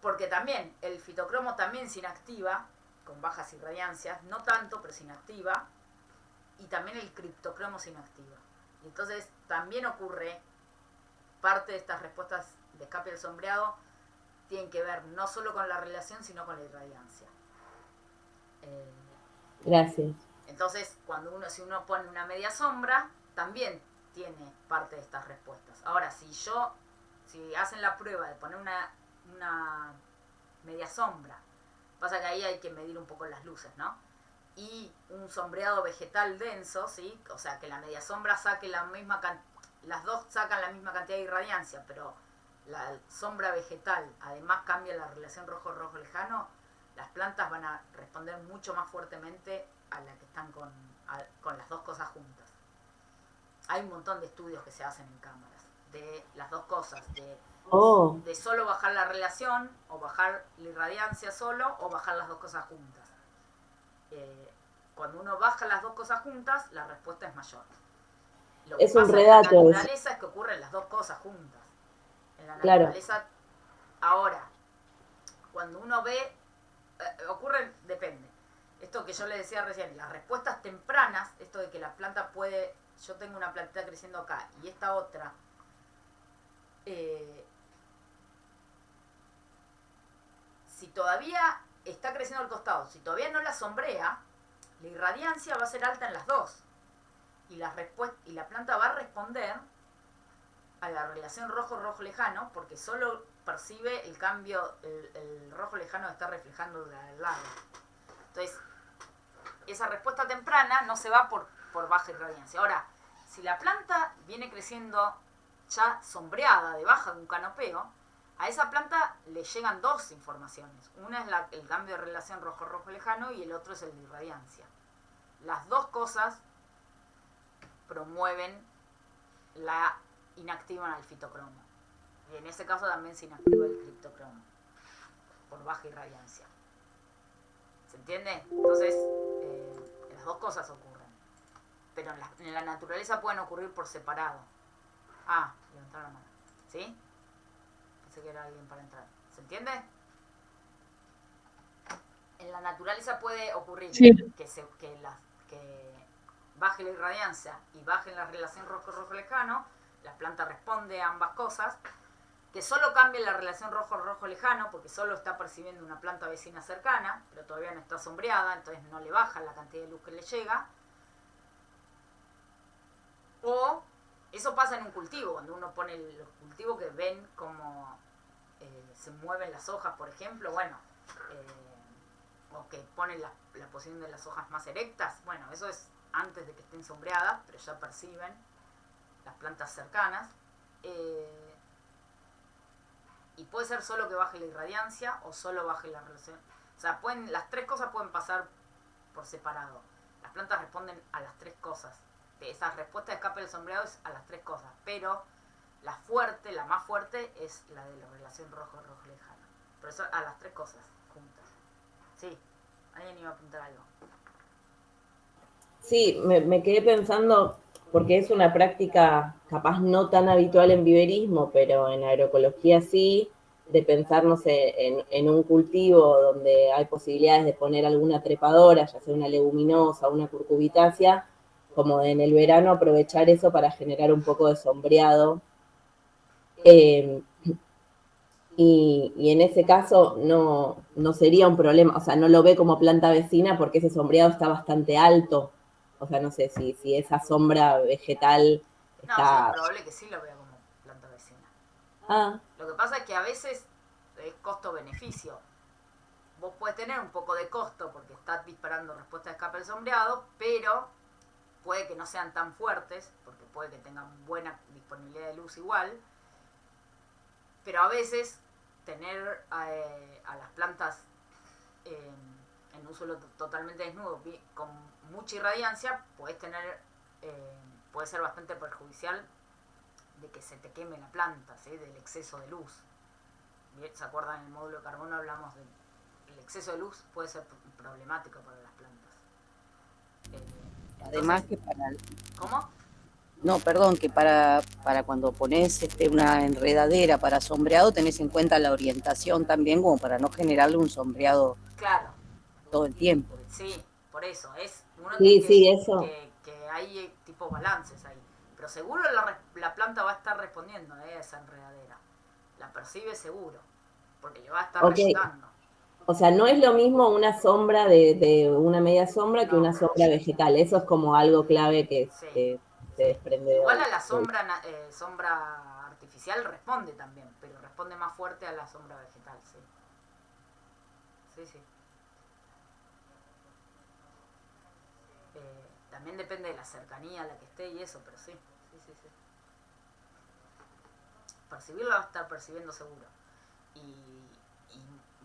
porque también el fitocromo también se inactiva, con bajas irradiancias, no tanto, pero se inactiva, y también el criptocromo se inactiva. Y entonces también ocurre, parte de estas respuestas de escape del sombreado tienen que ver no solo con la relación, sino con la irradiancia. Gracias. Entonces, si uno pone una media sombra, también tiene parte de estas respuestas. Ahora, si hacen la prueba de poner una media sombra, pasa que ahí hay que medir un poco las luces, ¿no? Y un sombreado vegetal denso, ¿sí? O sea, que la media sombra saque las dos sacan la misma cantidad de irradiancia, pero la sombra vegetal además cambia la relación rojo-rojo lejano, las plantas van a responder mucho más fuertemente a la que están con las dos cosas juntas. Hay un montón de estudios que se hacen en cámaras de las dos cosas, de solo bajar la relación, o bajar la irradiancia solo, o bajar las dos cosas juntas. Cuando uno baja las dos cosas juntas, la respuesta es mayor. Lo que Es un pasa redato. en la naturaleza es que ocurren las dos cosas juntas. En la naturaleza, ahora, cuando uno ve, depende. Esto que yo le decía recién, las respuestas tempranas, esto de que la planta puede, yo tengo una plantita creciendo acá y esta otra, si todavía está creciendo al costado, si todavía no la sombrea, la irradiancia va a ser alta en las dos. Y la planta va a responder a la relación rojo-rojo lejano, porque solo percibe el cambio, el rojo lejano está reflejando del lado. Entonces, esa respuesta temprana no se va por baja irradiancia. Ahora, si la planta viene creciendo ya sombreada, debajo de un canopeo, a esa planta le llegan dos informaciones. Una es el cambio de relación rojo-rojo lejano y el otro es el de irradiancia. Las dos cosas promueven inactivan al fitocromo. Y en ese caso también se inactiva el criptocromo por baja irradiancia. ¿Se entiende? Entonces, las dos cosas ocurren. Pero en la naturaleza pueden ocurrir por separado. Levantar la mano. ¿Sí? Pensé que era alguien para entrar. ¿Se entiende? En la naturaleza puede ocurrir que baje la irradiancia y baje la relación rojo-rojo lejano, la planta responde a ambas cosas, que solo cambie la relación rojo-rojo lejano porque solo está percibiendo una planta vecina cercana, pero todavía no está sombreada, entonces no le baja la cantidad de luz que le llega. O eso pasa en un cultivo, cuando uno pone los cultivos que ven como se mueven las hojas, por ejemplo, o que ponen la posición de las hojas más erectas, bueno, eso es antes de que estén sombreadas, pero ya perciben las plantas cercanas. Y puede ser solo que baje la irradiancia o solo baje la relación. O sea, las tres cosas pueden pasar por separado. Las plantas responden a las tres cosas, esa respuesta de escape del sombreado es a las tres cosas, pero la más fuerte es la de la relación rojo-rojo lejano. Por eso a las tres cosas juntas. Sí, alguien iba a apuntar algo. Sí, me quedé pensando, porque es una práctica capaz no tan habitual en viverismo, pero en agroecología sí, de pensar, no sé, en un cultivo donde hay posibilidades de poner alguna trepadora, ya sea una leguminosa, una curcubitácea, como de en el verano aprovechar eso para generar un poco de sombreado. Y en ese caso no sería un problema, o sea, no lo ve como planta vecina porque ese sombreado está bastante alto. O sea, no sé si esa sombra vegetal No, sí, es está... probable que sí lo vea como planta vecina. Ah, Lo que pasa es que a veces es costo-beneficio. Vos podés tener un poco de costo porque estás disparando respuesta de escape del sombreado, pero puede que no sean tan fuertes, porque puede que tengan buena disponibilidad de luz igual, pero a veces tener a las plantas en un suelo totalmente desnudo, con mucha irradiancia, puede ser bastante perjudicial de que se te queme la planta, ¿sí? Del exceso de luz. ¿Se acuerdan? En el módulo de carbono hablamos del exceso de luz puede ser problemático para las plantas. Además que para... ¿Cómo? No, perdón, que para cuando pones una enredadera para sombreado tenés en cuenta la orientación también como para no generarle un sombreado Claro. todo el tiempo. Sí, por eso. Uno sí, tiene sí, eso. que hay tipo balances ahí. Pero seguro la planta va a estar respondiendo a esa enredadera. La percibe seguro. Porque le va a estar rebotando. O sea, no es lo mismo una sombra de una media sombra que No. una sombra vegetal. Eso es como algo clave que Sí. se desprende. Igual a la sombra artificial responde también, pero responde más fuerte a la sombra vegetal, sí. Sí. También depende de la cercanía a la que esté y eso, pero sí. Percibirla va a estar percibiendo seguro. Y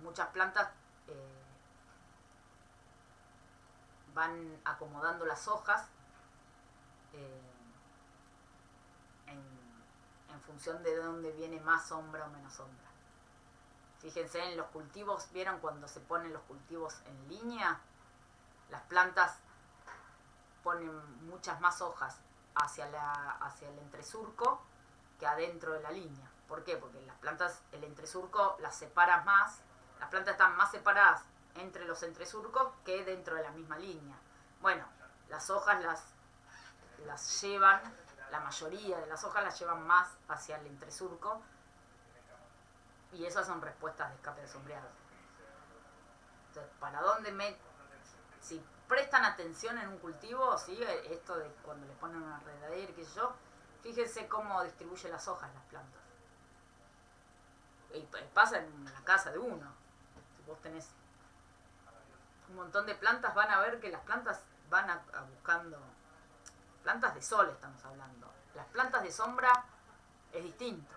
muchas plantas van acomodando las hojas en función de dónde viene más sombra o menos sombra. Fíjense en los cultivos, ¿vieron cuando se ponen los cultivos en línea? Las plantas ponen muchas más hojas hacia el entresurco que adentro de la línea. ¿Por qué? Porque las plantas, el entresurco las separas más, las plantas están más separadas entre los entresurcos que dentro de la misma línea. Bueno, las hojas las llevan, la mayoría de las hojas las llevan más hacia el entresurco y esas son respuestas de escape de sombreado. Entonces, ¿para dónde si prestan atención en un cultivo, ¿sí? Esto de cuando le ponen una enredadera, qué sé yo, fíjense cómo distribuye las hojas las plantas. Y pasa en la casa de uno. Si vos tenés un montón de plantas, van a ver que las plantas van a buscando... Plantas de sol estamos hablando. Las plantas de sombra es distinto.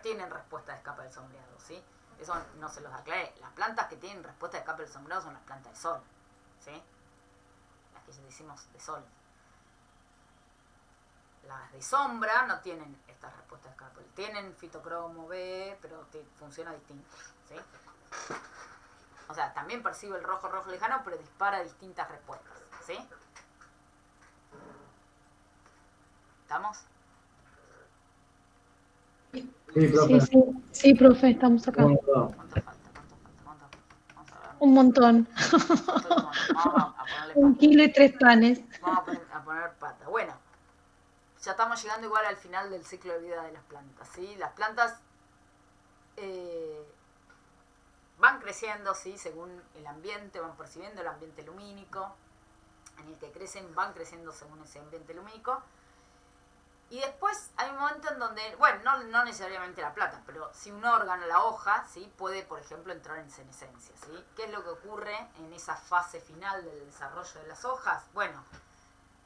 Tienen respuesta de escape del sombreado, ¿sí? Eso no se los aclaré. Las plantas que tienen respuesta de escape del sombreado son las plantas de sol, ¿sí? Las que decimos de sol. Las de sombra no tienen esta respuesta de escape. Tienen fitocromo B, pero funciona distinto, ¿sí? O sea, también percibe el rojo lejano, pero dispara distintas respuestas, ¿sí? ¿Estamos? Sí, profe. Sí, profe, estamos acá. Bueno, ¿Cuánto falta? Vamos a ver. Un montón. Vamos a ponerle 1 pata. kilo y 3 panes. Vamos a poner pata. Bueno, ya estamos llegando igual al final del ciclo de vida de las plantas, ¿sí? Las plantas van creciendo, ¿sí? Según el ambiente, van percibiendo el ambiente lumínico en el que crecen, van creciendo según ese ambiente lumínico. Y después hay un momento en donde, bueno, no necesariamente la planta, pero si un órgano, la hoja, ¿sí? Puede, por ejemplo, entrar en senescencia, ¿sí? ¿Qué es lo que ocurre en esa fase final del desarrollo de las hojas? Bueno,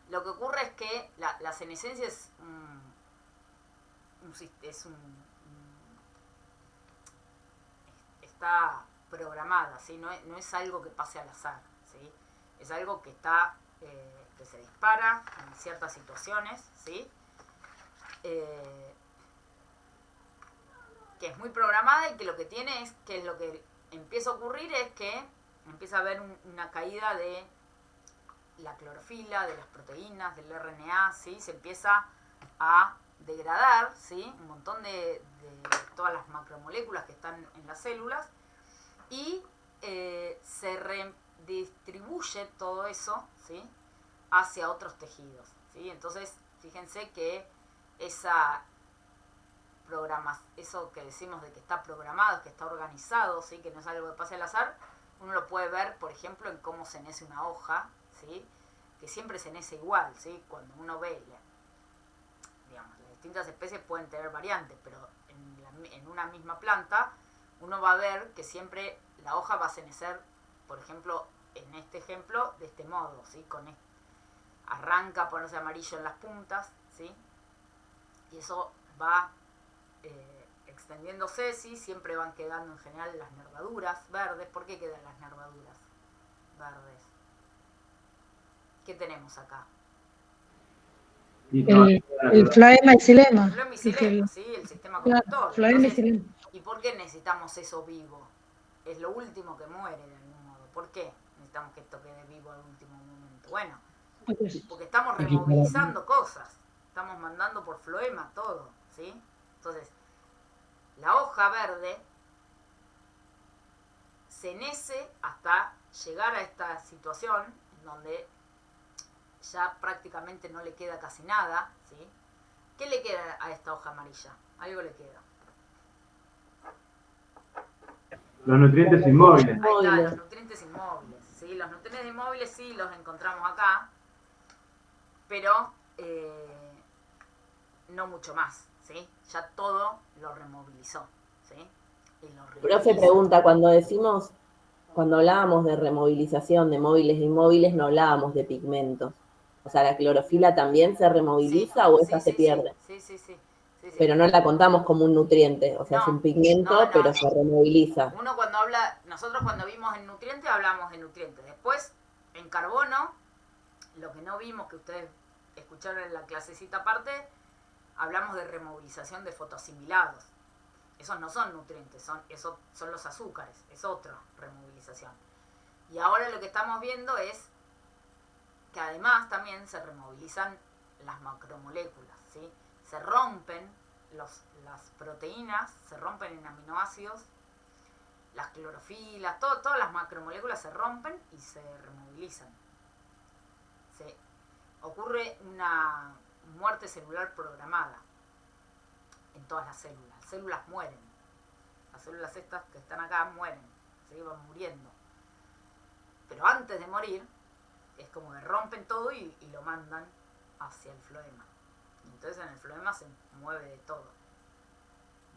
lo que ocurre es que la senescencia está programada, ¿sí? No es algo que pase al azar, ¿sí? Es algo que está que se dispara en ciertas situaciones, ¿sí? Que es muy programada y que lo que tiene es que lo que empieza a ocurrir es que empieza a haber una caída de la clorofila, de las proteínas, del RNA, ¿sí? Se empieza a degradar, ¿sí? Un montón de todas las macromoléculas que están en las células y se redistribuye todo eso, ¿sí? Hacia otros tejidos, ¿sí? Entonces, fíjense que eso que decimos de que está programado, que está organizado, ¿sí? Que no es algo que pase al azar, uno lo puede ver, por ejemplo, en cómo se nece una hoja, ¿sí? Que siempre se nece igual, ¿sí? Cuando uno ve, digamos, las distintas especies pueden tener variantes, pero en una misma planta uno va a ver que siempre la hoja va a cenecer, por ejemplo, en este ejemplo, de este modo, ¿sí? Arranca a ponerse amarillo en las puntas, ¿sí? Y eso va extendiéndose, ¿sí? Siempre van quedando en general las nervaduras verdes. ¿Por qué quedan las nervaduras verdes? ¿Qué tenemos acá? El floema y xilema. El floema y xilema, ¿sí? El sistema conductor. Floema y Entonces, xilema. ¿y por qué necesitamos eso vivo? Es lo último que muere de algún modo. ¿Por qué necesitamos que esto quede vivo al último momento? Bueno, porque estamos removilizando cosas. Estamos mandando por floema todo, ¿sí? Entonces, la hoja verde se nece hasta llegar a esta situación en donde ya prácticamente no le queda casi nada, ¿sí? ¿Qué le queda a esta hoja amarilla? Algo le queda. Los nutrientes inmóviles. Ahí está, los nutrientes inmóviles, ¿sí? Los nutrientes inmóviles sí los encontramos acá, pero no mucho más, ¿sí? Ya todo lo removilizó, ¿sí? Y lo Profe pregunta, cuando hablábamos de removilización de móviles e inmóviles, no hablábamos de pigmentos. O sea, ¿la clorofila también se removiliza o esa se pierde? Sí. Pero no la contamos como un nutriente, o sea, es un pigmento, pero se removiliza. Nosotros cuando vimos en nutriente hablamos de nutrientes. Después, en carbono, lo que no vimos, que ustedes escucharon en la clasecita aparte, hablamos de removilización de fotoasimilados. Esos no son nutrientes, son los azúcares, es otra removilización. Y ahora lo que estamos viendo es que además también se removilizan las macromoléculas, ¿sí? Se rompen las proteínas, se rompen en aminoácidos, las clorofilas, todas las macromoléculas se rompen y se removilizan. Ocurre una muerte celular programada en todas las células. Las células mueren. Las células estas que están acá mueren, se van muriendo. Pero antes de morir, es como que rompen todo y lo mandan hacia el floema. Y entonces en el floema se mueve de todo.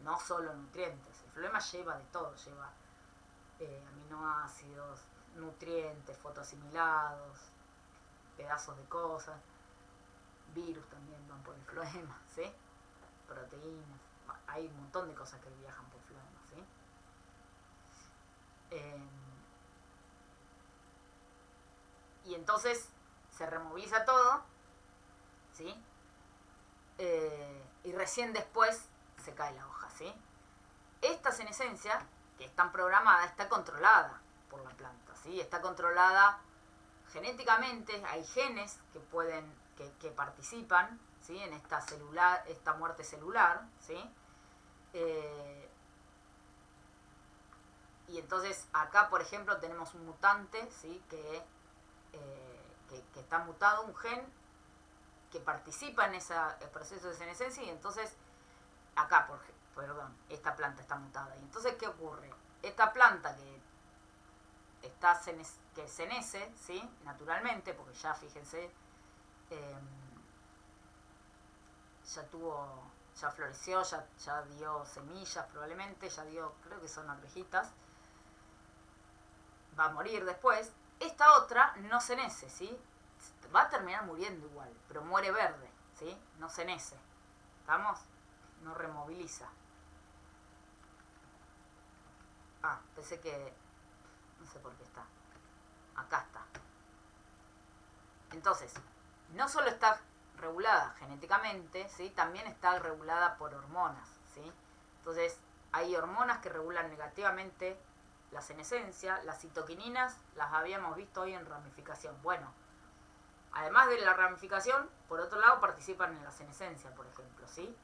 No solo nutrientes. El floema lleva de todo. Lleva aminoácidos, nutrientes, fotoasimilados, pedazos de cosas. Virus también van por el floema, ¿sí? Proteínas. Hay un montón de cosas que viajan por floema, ¿sí? Y entonces se removiliza todo, ¿sí? Y recién después se cae la hoja, ¿sí? Esta senescencia, que es tan programada, está controlada por la planta, ¿sí? Está controlada genéticamente, hay genes que participan, ¿sí? En esta muerte celular, ¿sí? Y entonces acá, por ejemplo, tenemos un mutante, ¿sí? que está mutado, un gen que participa en ese proceso de senescencia, y entonces acá, esta planta está mutada. Y entonces, ¿qué ocurre? Esta planta que senece, ¿sí? Naturalmente, porque ya, fíjense, ya floreció, ya dio semillas probablemente, creo que son arvejitas, va a morir después. Esta otra no senece, ¿sí? Va a terminar muriendo igual, pero muere verde, ¿sí? No senece. ¿Estamos? No removiliza. Pensé que... No sé por qué está. Acá está. Entonces, no solo está regulada genéticamente, ¿sí? También está regulada por hormonas, ¿sí? Entonces, hay hormonas que regulan negativamente la senescencia. Las citoquininas las habíamos visto hoy en ramificación. Bueno, además de la ramificación, por otro lado participan en la senescencia, por ejemplo, ¿sí?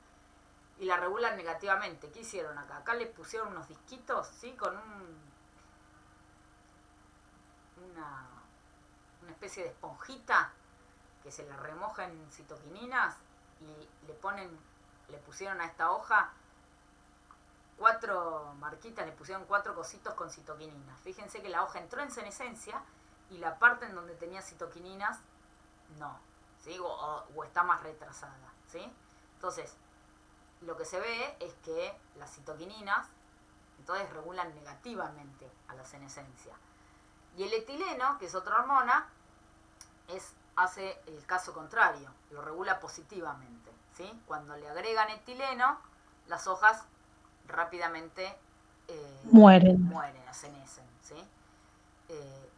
Y la regulan negativamente. ¿Qué hicieron acá? Acá le pusieron unos disquitos, ¿sí? Con una especie de esponjita que se la remoja en citoquininas y le pusieron a esta hoja 4 marquitas, le pusieron 4 cositos con citoquininas. Fíjense que la hoja entró en senescencia y la parte en donde tenía citoquininas no, ¿sí? O está más retrasada, ¿sí? Entonces, lo que se ve es que las citoquininas entonces regulan negativamente a la senescencia. Y el etileno, que es otra hormona, hace el caso contrario, lo regula positivamente, ¿sí? Cuando le agregan etileno, las hojas rápidamente Mueren. senecen, ¿sí?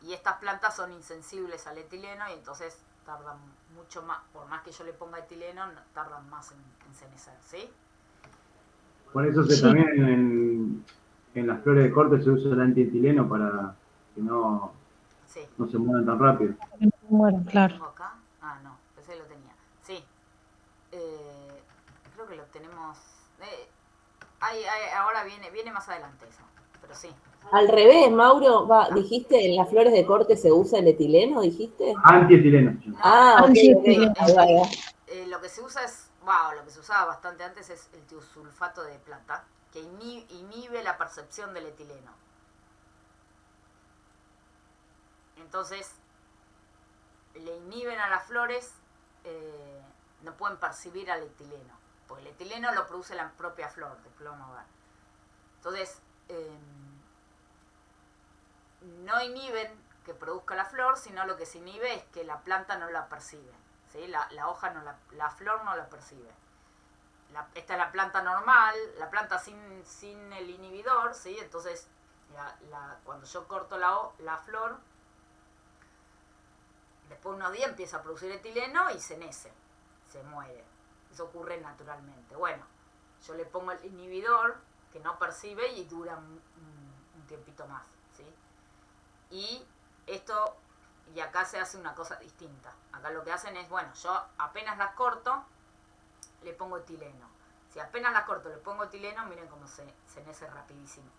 Y estas plantas son insensibles al etileno y entonces tardan mucho más, por más que yo le ponga etileno, tardan más en senecer, ¿sí? Por eso también en las flores de corte se usa el antietileno para que no se mueran tan rápido. Mueren, claro. ¿Tengo acá? Ah, no, pensé que lo tenía. Sí. Creo que lo tenemos. Ahora viene más adelante eso, pero sí. Al revés, Mauro, dijiste en las flores de corte se usa el etileno, dijiste. Antietileno. Ah, ok. Ahí va. Lo que se usa lo que se usaba bastante antes es el tiosulfato de plata, que inhibe la percepción del etileno. Entonces, le inhiben a las flores, no pueden percibir al etileno, porque el etileno lo produce la propia flor, de flor nogal. Entonces, no inhiben que produzca la flor, sino lo que se inhibe es que la planta no la percibe, ¿sí? La hoja la flor no la percibe. Esta es la planta normal, la planta sin el inhibidor, ¿sí? Entonces, cuando yo corto la flor, después de unos días empieza a producir etileno y se muere. Eso ocurre naturalmente. Bueno, yo le pongo el inhibidor que no percibe y dura un tiempito más, ¿sí? Y acá se hace una cosa distinta. Acá lo que hacen es, bueno, yo apenas las corto, le pongo etileno. Si apenas las corto, le pongo etileno, miren cómo se nece rapidísimo.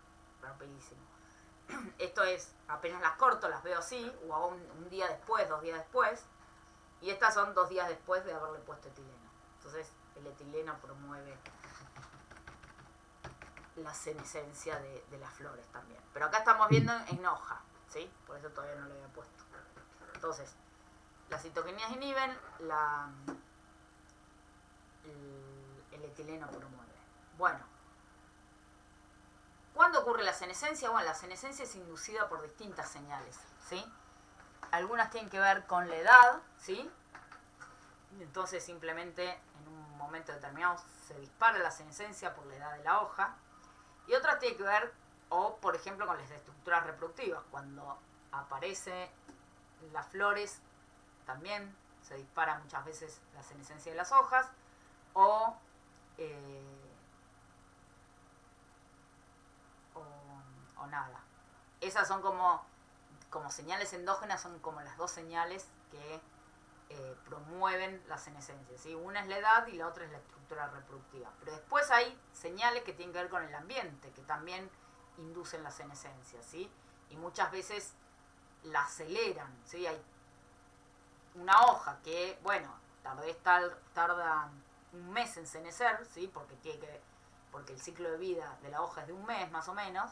Esto es, apenas las corto, las veo así, o hago un día después, 2 días después, y estas son 2 días después de haberle puesto etileno. Entonces, el etileno promueve la senescencia de las flores también. Pero acá estamos viendo en hoja, ¿sí? Por eso todavía no lo había puesto. Entonces, las citoquinas inhiben, el etileno promueve. Bueno, ¿cuándo ocurre la senescencia? Bueno, la senescencia es inducida por distintas señales, ¿sí? Algunas tienen que ver con la edad, ¿sí? Entonces simplemente en un momento determinado se dispara la senescencia por la edad de la hoja. Y otras tienen que ver, por ejemplo, con las estructuras reproductivas. Cuando aparecen las flores, también se dispara muchas veces la senescencia de las hojas. O nada. Esas son como señales endógenas, son como las 2 señales que promueven la senescencia, ¿sí? Una es la edad y la otra es la estructura reproductiva. Pero después hay señales que tienen que ver con el ambiente, que también inducen la senescencia, ¿sí? Y muchas veces la aceleran, ¿sí? Hay una hoja que, bueno, tarda un mes en senecer, ¿sí? Porque el ciclo de vida de la hoja es de un mes más o menos.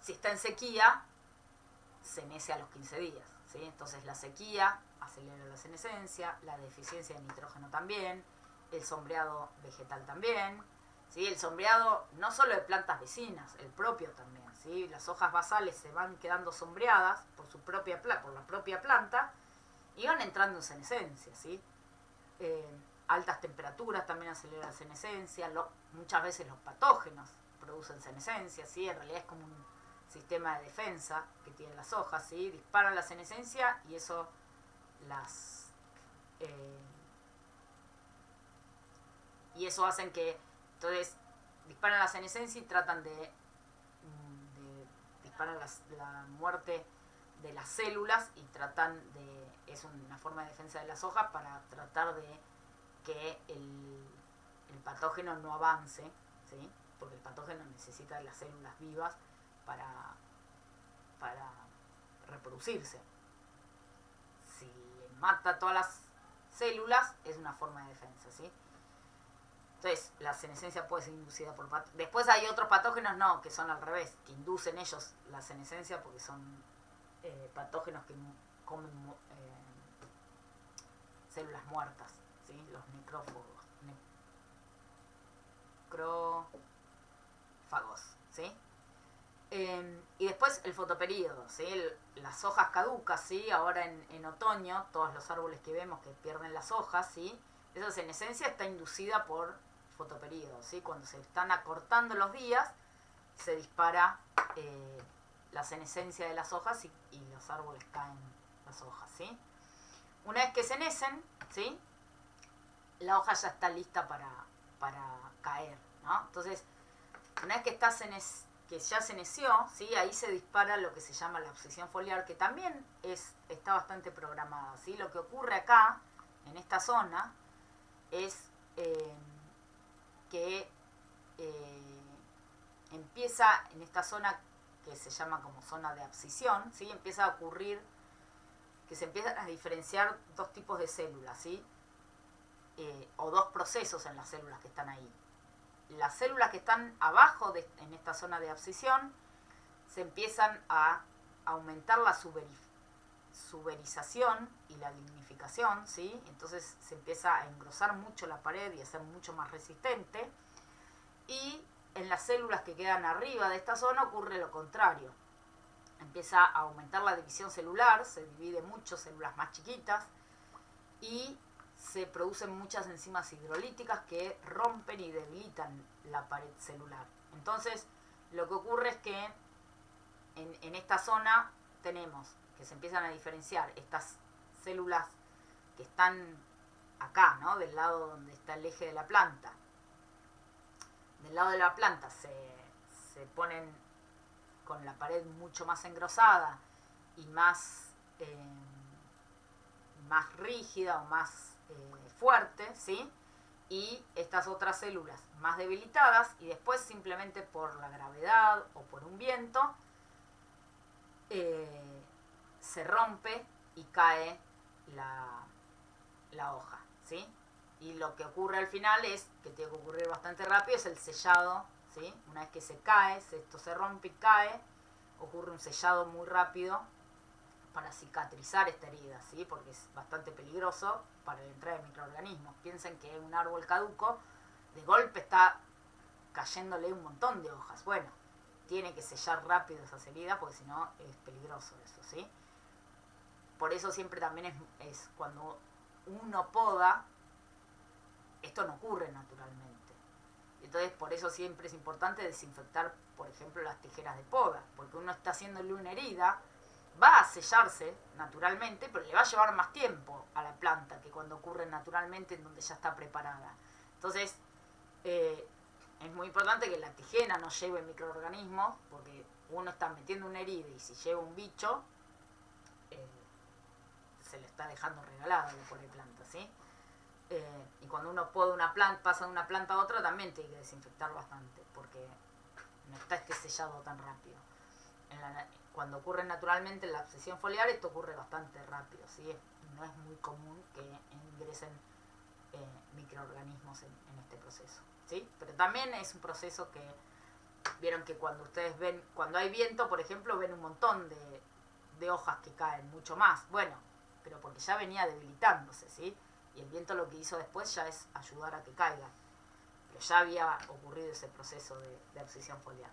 Si está en sequía, senece a los 15 días, ¿sí? Entonces la sequía acelera la senescencia, la deficiencia de nitrógeno también, el sombreado vegetal también, ¿sí? El sombreado no solo de plantas vecinas, el propio también, ¿sí? Las hojas basales se van quedando sombreadas por la propia planta y van entrando en senescencia, ¿sí? Altas temperaturas también aceleran la senescencia, muchas veces los patógenos producen senescencia, ¿sí? En realidad es como sistema de defensa que tienen las hojas, ¿sí? Disparan la senescencia y eso y eso hacen que, entonces, disparan la senescencia y tratan de disparar la muerte de las células y tratan de, es una forma de defensa de las hojas para tratar de que el patógeno no avance, ¿sí? Porque el patógeno necesita de las células vivas para reproducirse. Si mata todas las células, es una forma de defensa, ¿sí? Entonces, la senescencia puede ser inducida por patógenos. Después hay otros patógenos, no, que son al revés, que inducen ellos la senescencia porque son patógenos que comen células muertas, ¿sí? Los necrófagos, ¿sí? Y después el fotoperíodo, ¿sí? Las hojas caducas, ¿sí? Ahora en otoño, todos los árboles que vemos que pierden las hojas, ¿sí? Esa senescencia está inducida por fotoperíodo, ¿sí? Cuando se están acortando los días, se dispara la senescencia de las hojas y los árboles caen las hojas, ¿sí? Una vez que senecen, ¿sí? La hoja ya está lista para caer, ¿no? Entonces, una vez que que ya seneció, ¿sí? Ahí se dispara lo que se llama la abscisión foliar, que también está bastante programada, ¿sí? Lo que ocurre acá, en esta zona, es que empieza en esta zona que se llama como zona de abscisión, ¿sí? Empieza a ocurrir que se empiezan a diferenciar dos tipos de células, ¿sí? O dos procesos en las células que están ahí. Las células que están abajo en esta zona de abscisión se empiezan a aumentar la suberización y la lignificación, ¿sí? Entonces se empieza a engrosar mucho la pared y a ser mucho más resistente. Y en las células que quedan arriba de esta zona ocurre lo contrario. Empieza a aumentar la división celular, se divide mucho, células más chiquitas, y se producen muchas enzimas hidrolíticas que rompen y debilitan la pared celular. Entonces, lo que ocurre es que en esta zona tenemos que se empiezan a diferenciar estas células que están acá, ¿no? Del lado donde está el eje de la planta. Del lado de la planta se ponen con la pared mucho más engrosada y más rígida o más fuerte, ¿sí? Y estas otras células más debilitadas, y después simplemente por la gravedad o por un viento se rompe y cae la hoja, ¿sí? Y lo que ocurre al final es, que tiene que ocurrir bastante rápido, es el sellado, ¿sí? Una vez que se cae, esto se rompe y cae, ocurre un sellado muy rápido para cicatrizar esta herida, ¿sí? Porque es bastante peligroso para la entrada de microorganismos. Piensen que un árbol caduco de golpe está cayéndole un montón de hojas. Bueno, tiene que sellar rápido esas heridas porque si no es peligroso eso, ¿sí? Por eso siempre también es cuando uno poda, esto no ocurre naturalmente. Entonces por eso siempre es importante desinfectar, por ejemplo, las tijeras de poda, porque uno está haciéndole una herida, va a sellarse naturalmente, pero le va a llevar más tiempo a la planta que cuando ocurre naturalmente en donde ya está preparada. Entonces, es muy importante que la tijera no lleve microorganismos, porque uno está metiendo una herida y si lleva un bicho, se le está dejando regalada la pobre planta, ¿sí? Y cuando uno poda una planta, pasa de una planta a otra, también tiene que desinfectar bastante, porque no está sellado tan rápido. Cuando ocurre naturalmente la abscisión foliar, esto ocurre bastante rápido, ¿sí? No es muy común que ingresen microorganismos en este proceso, ¿sí? Pero también es un proceso que vieron que cuando ustedes ven, cuando hay viento, por ejemplo, ven un montón de hojas que caen, mucho más. Bueno, pero porque ya venía debilitándose, ¿sí? Y el viento lo que hizo después ya es ayudar a que caigan. Pero ya había ocurrido ese proceso de abscisión foliar.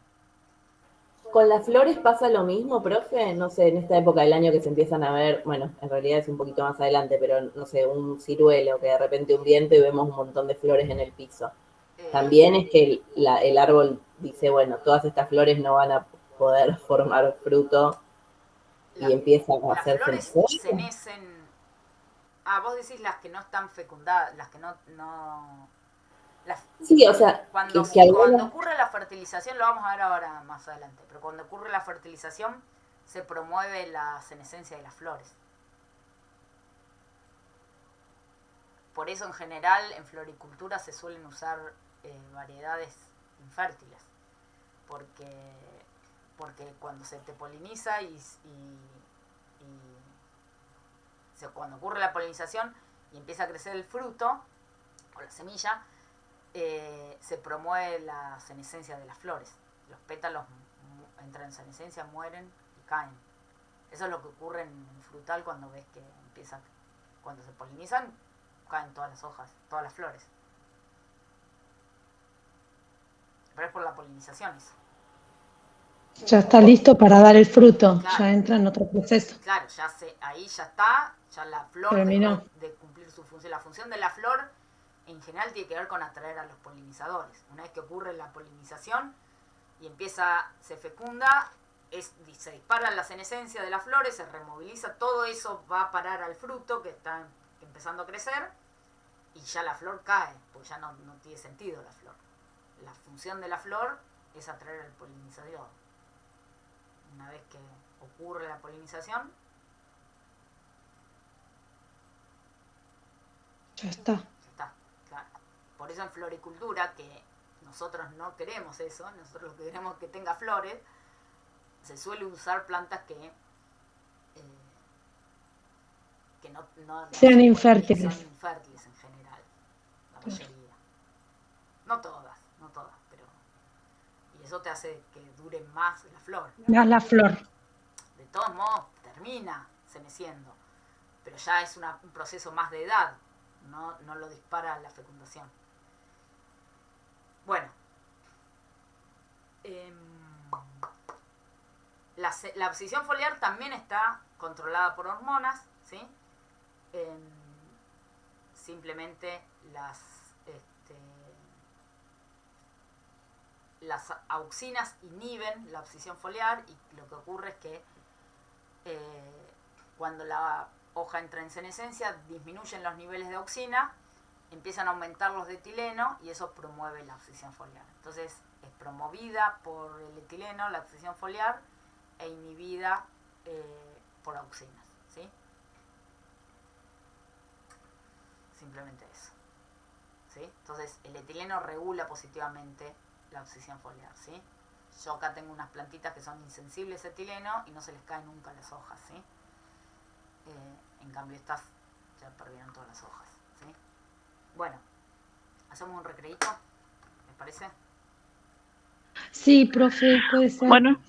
¿Con las flores pasa lo mismo, profe? No sé, en esta época del año que se empiezan a ver, bueno, en realidad es un poquito más adelante, pero no sé, un ciruelo, que de repente un viento y vemos un montón de flores en el piso. También es que el árbol dice, bueno, todas estas flores no van a poder formar fruto y empiezan a Las hacer flores semillas. cenecen. Ah, vos decís las que no están fecundadas, las que no Sí, o sea, cuando que algunas... ocurre la fertilización, lo vamos a ver ahora más adelante, pero cuando ocurre la fertilización se promueve la senescencia de las flores. Por eso en general en floricultura se suelen usar variedades infértiles, porque cuando se te poliniza cuando ocurre la polinización y empieza a crecer el fruto o la semilla, se promueve la senescencia de las flores. Los pétalos entran en senescencia, mueren y caen. Eso es lo que ocurre en frutal cuando ves que cuando se polinizan, caen todas las hojas, todas las flores. Pero es por la polinización eso. Ya está listo para dar el fruto, Claro. ya entra en otro proceso. Claro, ahí ya está, ya la flor Terminó. dejó de cumplir su función. La función de la flor en general tiene que ver con atraer a los polinizadores. Una vez que ocurre la polinización y se fecunda, se dispara la senescencia de las flores, se removiliza, todo eso va a parar al fruto que está empezando a crecer y ya la flor cae, porque ya no tiene sentido la flor. La función de la flor es atraer al polinizador. Una vez que ocurre la polinización, Ya está. claro. Por eso en floricultura, que nosotros no queremos eso, nosotros lo que queremos es que tenga flores, se suele usar plantas que no Sean infértiles. son infértiles en general, la mayoría. No todas, pero... Y eso te hace que dure más la flor. Más la flor. De todos modos, termina ceneciendo, pero ya es un proceso más de edad, no lo dispara la fecundación. Bueno, la abscisión foliar también está controlada por hormonas, ¿sí? Simplemente las auxinas inhiben la abscisión foliar y lo que ocurre es que cuando la hoja entra en senescencia disminuyen los niveles de auxina, empiezan a aumentar los de etileno y eso promueve la abscisión foliar. Entonces es promovida por el etileno la abscisión foliar e inhibida por auxinas, ¿sí? Simplemente eso, ¿sí? Entonces el etileno regula positivamente la abscisión foliar, ¿sí? Yo acá tengo unas plantitas que son insensibles a etileno y no se les caen nunca las hojas, ¿sí? En cambio estas ya perdieron todas las hojas, ¿sí? Bueno, hacemos un recreíto, ¿les parece? Sí, profe, puede ser. Bueno.